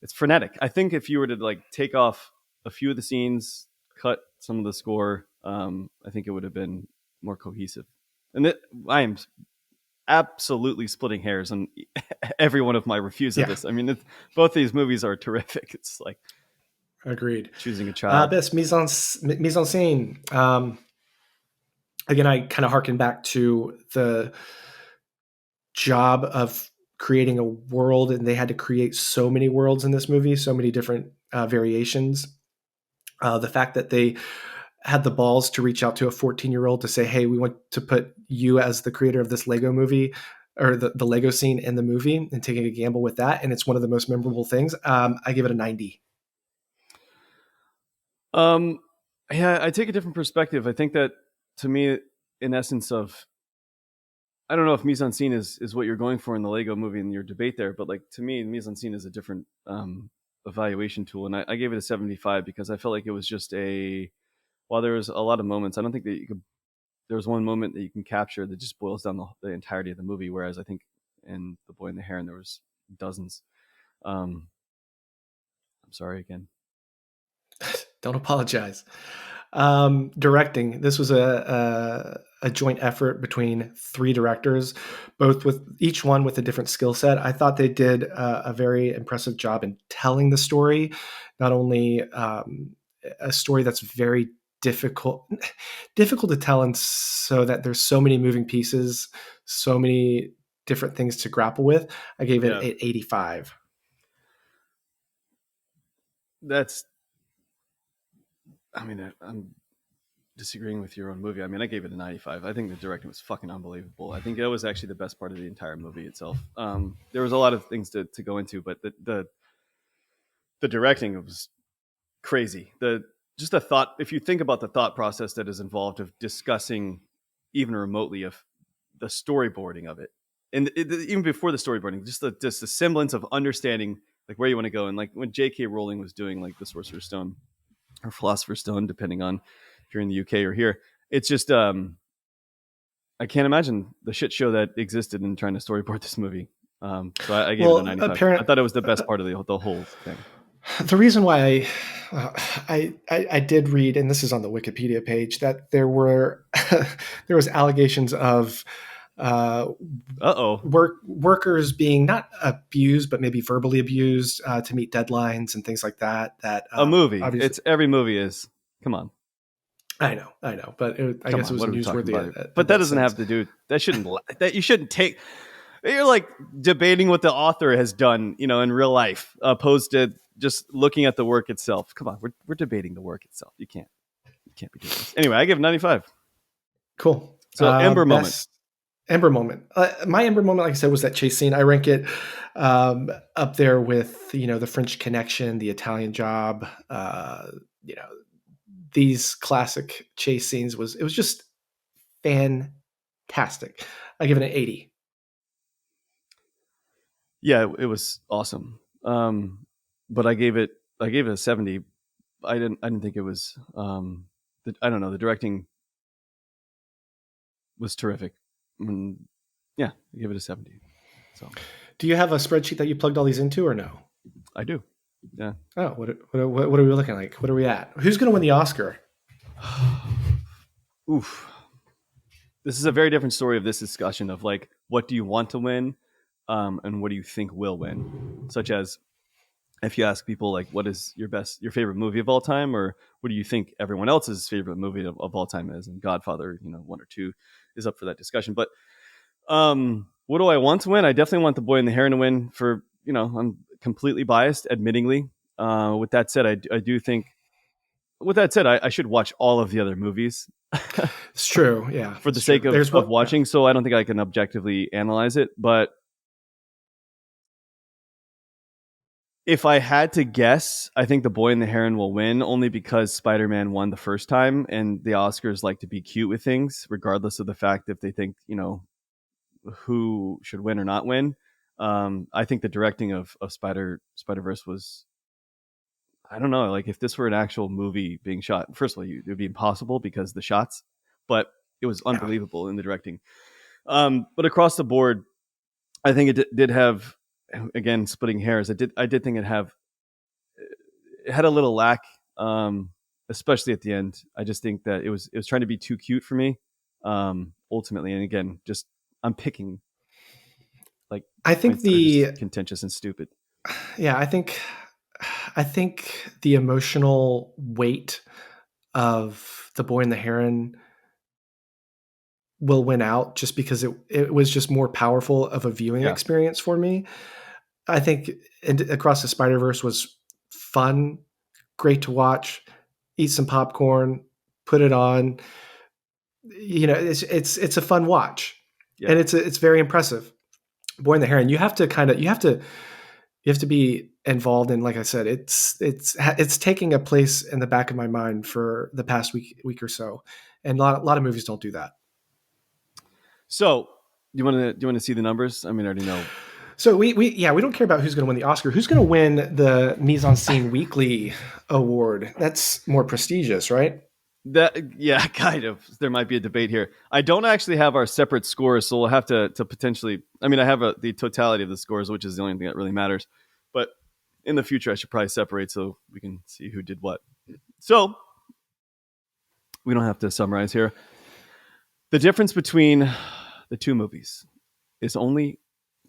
it's frenetic. I think if you were to like take off a few of the scenes, cut some of the score, I think it would have been more cohesive. And I am absolutely splitting hairs on every one of my reviews of this. I mean, both these movies are terrific. It's like, agreed. Choosing a child. Best mise-en-scene. Again, I kind of harken back to the job of creating a world, and they had to create so many worlds in this movie, so many different variations. The fact that they had the balls to reach out to a 14-year-old to say, hey, we want to put you as the creator of this Lego movie or the Lego scene in the movie, and taking a gamble with that. And it's one of the most memorable things. I give it a 90. Yeah, I take a different perspective. I think that to me, in essence I don't know if mise-en-scene is what you're going for in the Lego movie in your debate there, but like to me, mise-en-scene is a different evaluation tool. And I gave it a 75 because I felt like it was just while there was a lot of moments, I don't think that there was one moment that you can capture that just boils down the entirety of the movie. Whereas I think in The Boy and the Heron, there was dozens. I'm sorry again. Don't apologize. Directing. This was a joint effort between 3 directors, both with each one with a different skill set. I thought they did a very impressive job in telling the story, not only a story that's very difficult to tell, and so that there's so many moving pieces, so many different things to grapple with. I gave it an 85. I'm disagreeing with your own movie. I mean, I gave it a 95. I think the directing was fucking unbelievable. I think that was actually the best part of the entire movie itself. There was a lot of things to go into, but the directing was crazy. Just the thought, if you think about the thought process that is involved of discussing even remotely of the storyboarding of it, and even before the storyboarding, just the semblance of understanding like where you want to go. And like when J.K. Rowling was doing like the Sorcerer's Stone or Philosopher's Stone, depending on if you're in the UK or here, it's just I can't imagine the shit show that existed in trying to storyboard this movie. So I gave it a 95. I thought it was the best part of the whole thing. The reason why I did read, and this is on the Wikipedia page, that there was allegations of workers being not abused, but maybe verbally abused to meet deadlines and things like that. That a movie, it's every movie is. Come on. I know, but I Come guess it on, was what are we talking newsworthy about? at But that that doesn't sense. have to do. That shouldn't. That you shouldn't take. You're like debating what the author has done, in real life, opposed to just looking at the work itself. Come on, we're debating the work itself. You can't be doing this. Anyway, I give 95. Cool. So Ember moment. Best Ember moment. My Ember moment, like I said, was that chase scene. I rank it up there with the French Connection, the Italian Job. You know these classic chase scenes it was just fantastic. I give it an 80. Yeah, it was awesome. But I gave it a 70. I didn't think it was. I don't know. The directing was terrific. Yeah, I give it a 70. So Do you have a spreadsheet that you plugged all these into, or no? I do. Yeah. Oh, what are we looking like? What are we at? Who's going to win the Oscar? Oof. This is a very different story of this discussion of like, what do you want to win, and what do you think will win? Such as, if you ask people like, what is your favorite movie of all time, or what do you think everyone else's favorite movie of all time is? And Godfather, one or two, is up for that discussion. But what do I want to win? I definitely want The Boy and the Heron to win. I'm completely biased, admittingly. With that said, I do think. With that said, I should watch all of the other movies It's true. Yeah, for the it's true. sake of, There's of what. watching. So I don't think I can objectively analyze it. But if I had to guess, I think The Boy and the Heron will win, only because Spider-Man won the first time, and the Oscars like to be cute with things, regardless of the fact if they think who should win or not win. I think the directing of Spider-Verse was, I don't know, like if this were an actual movie being shot, first of all, it would be impossible because the shots, but it was Yeah, unbelievable in the directing. But across the board, I think it did have, again, splitting hairs. I did think it had a little lack, especially at the end. I just think that it was trying to be too cute for me, ultimately. And again, just I'm picking like I think points that are just the contentious and stupid. yeah, I think the emotional weight of The Boy and the Heron will win out just because it was just more powerful of a viewing Yeah, experience for me. I think Across the Spider Verse was fun, great to watch. Eat some popcorn, put it on. It's a fun watch, yeah. and it's very impressive. Boy and the Heron, you have to be involved in. Like I said, it's taking a place in the back of my mind for the past week or so, and a lot of movies don't do that. So do you want to see the numbers? I mean, I already know. So we don't care about who's going to win the Oscar. Who's going to win the Mise-en-Scene Weekly Award? That's more prestigious, right? Yeah, kind of. There might be a debate here. I don't actually have our separate scores, so we'll have to potentially. I mean, I have the totality of the scores, which is the only thing that really matters. But in the future, I should probably separate so we can see who did what. So we don't have to summarize here. The difference between the two movies is only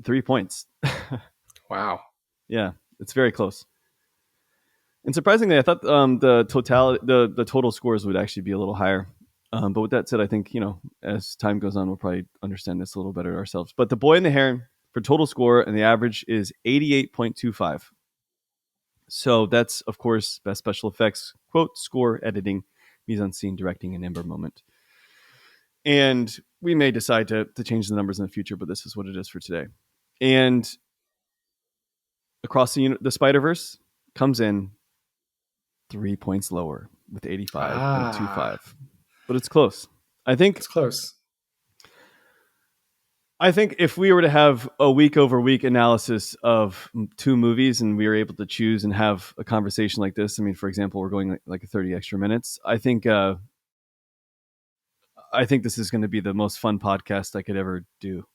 3 points. Wow. Yeah, it's very close. And surprisingly, I thought the total scores would actually be a little higher. But with that said, I think as time goes on, we'll probably understand this a little better ourselves. But The Boy and the Heron for total score, and the average is 88.25. So that's, of course, best special effects, quote, score, editing, mise-en-scene, directing, and Ember moment. And we may decide to change the numbers in the future, but this is what it is for today. And Across the Spider-Verse comes in 3 points lower with 85.25. Ah, But it's close. I think it's close. I think if we were to have a week over week analysis of two movies and we were able to choose and have a conversation like this, I mean, for example, we're going like 30 extra minutes. I think this is going to be the most fun podcast I could ever do.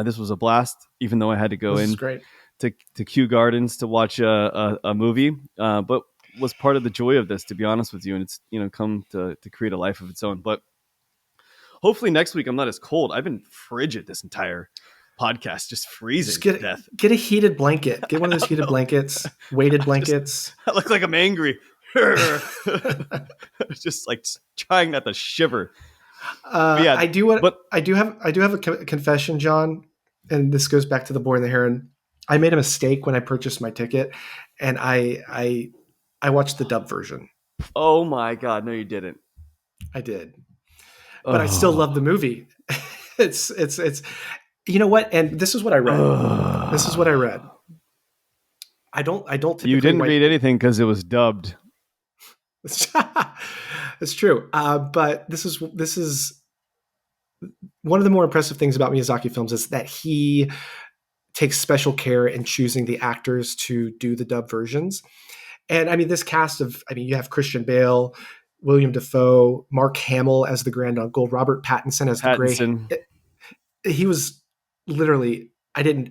This was a blast, even though I had to go This is in great. to Kew Gardens to watch a movie, but was part of the joy of this, to be honest with you. And it's come to create a life of its own. But hopefully next week I'm not as cold. I've been frigid this entire podcast, just freezing Just to death. get a heated blanket. Get one of those heated blankets, weighted Just, blankets. I look like I'm angry. just like trying not to shiver. But yeah, I do want. but I do have a confession, John, and this goes back to the Boy and the Heron. I made a mistake when I purchased my ticket, and I watched the dub version. oh my god, no, you didn't. I did, but I still love the Oh. movie. It's you know what? And this is what I read. This is what I read. I don't You typically didn't read anything because it was dubbed. It's true. But this is one of the more impressive things about Miyazaki films is that he takes special care in choosing the actors to do the dub versions. And I mean, this cast of, I mean, you have Christian Bale, William Dafoe, Mark Hamill as the grand uncle, Robert Pattinson as the gray. Pattinson. He was literally, I didn't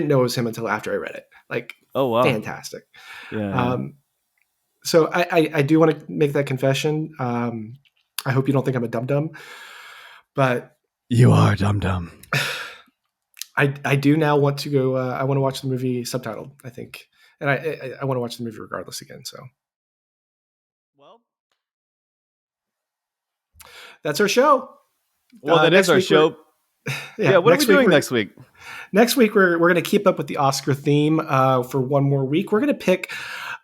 know it was him until after I read it. Like, Oh wow. fantastic. Yeah. So I do want to make that confession. I hope you don't think I'm a dum dum, but You are dum dum. I do now want to go. I want to watch the movie subtitled, I think, and I want to watch the movie regardless again. So Well, that's our show. that is Next our week show. Yeah, what are we doing next week? Next week we're going to keep up with the Oscar theme for one more week. We're going to pick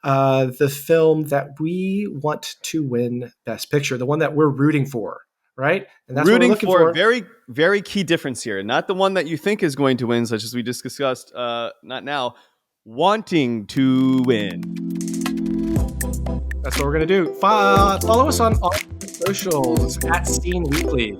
the film that we want to win Best Picture, the one that we're rooting for, right? And that's Rooting what we're looking for for. a very, very key difference here. Not the one that you think is going to win, such as we just discussed, not now. Wanting to win. That's what we're going to do. Follow us on all socials at Scene Weekly.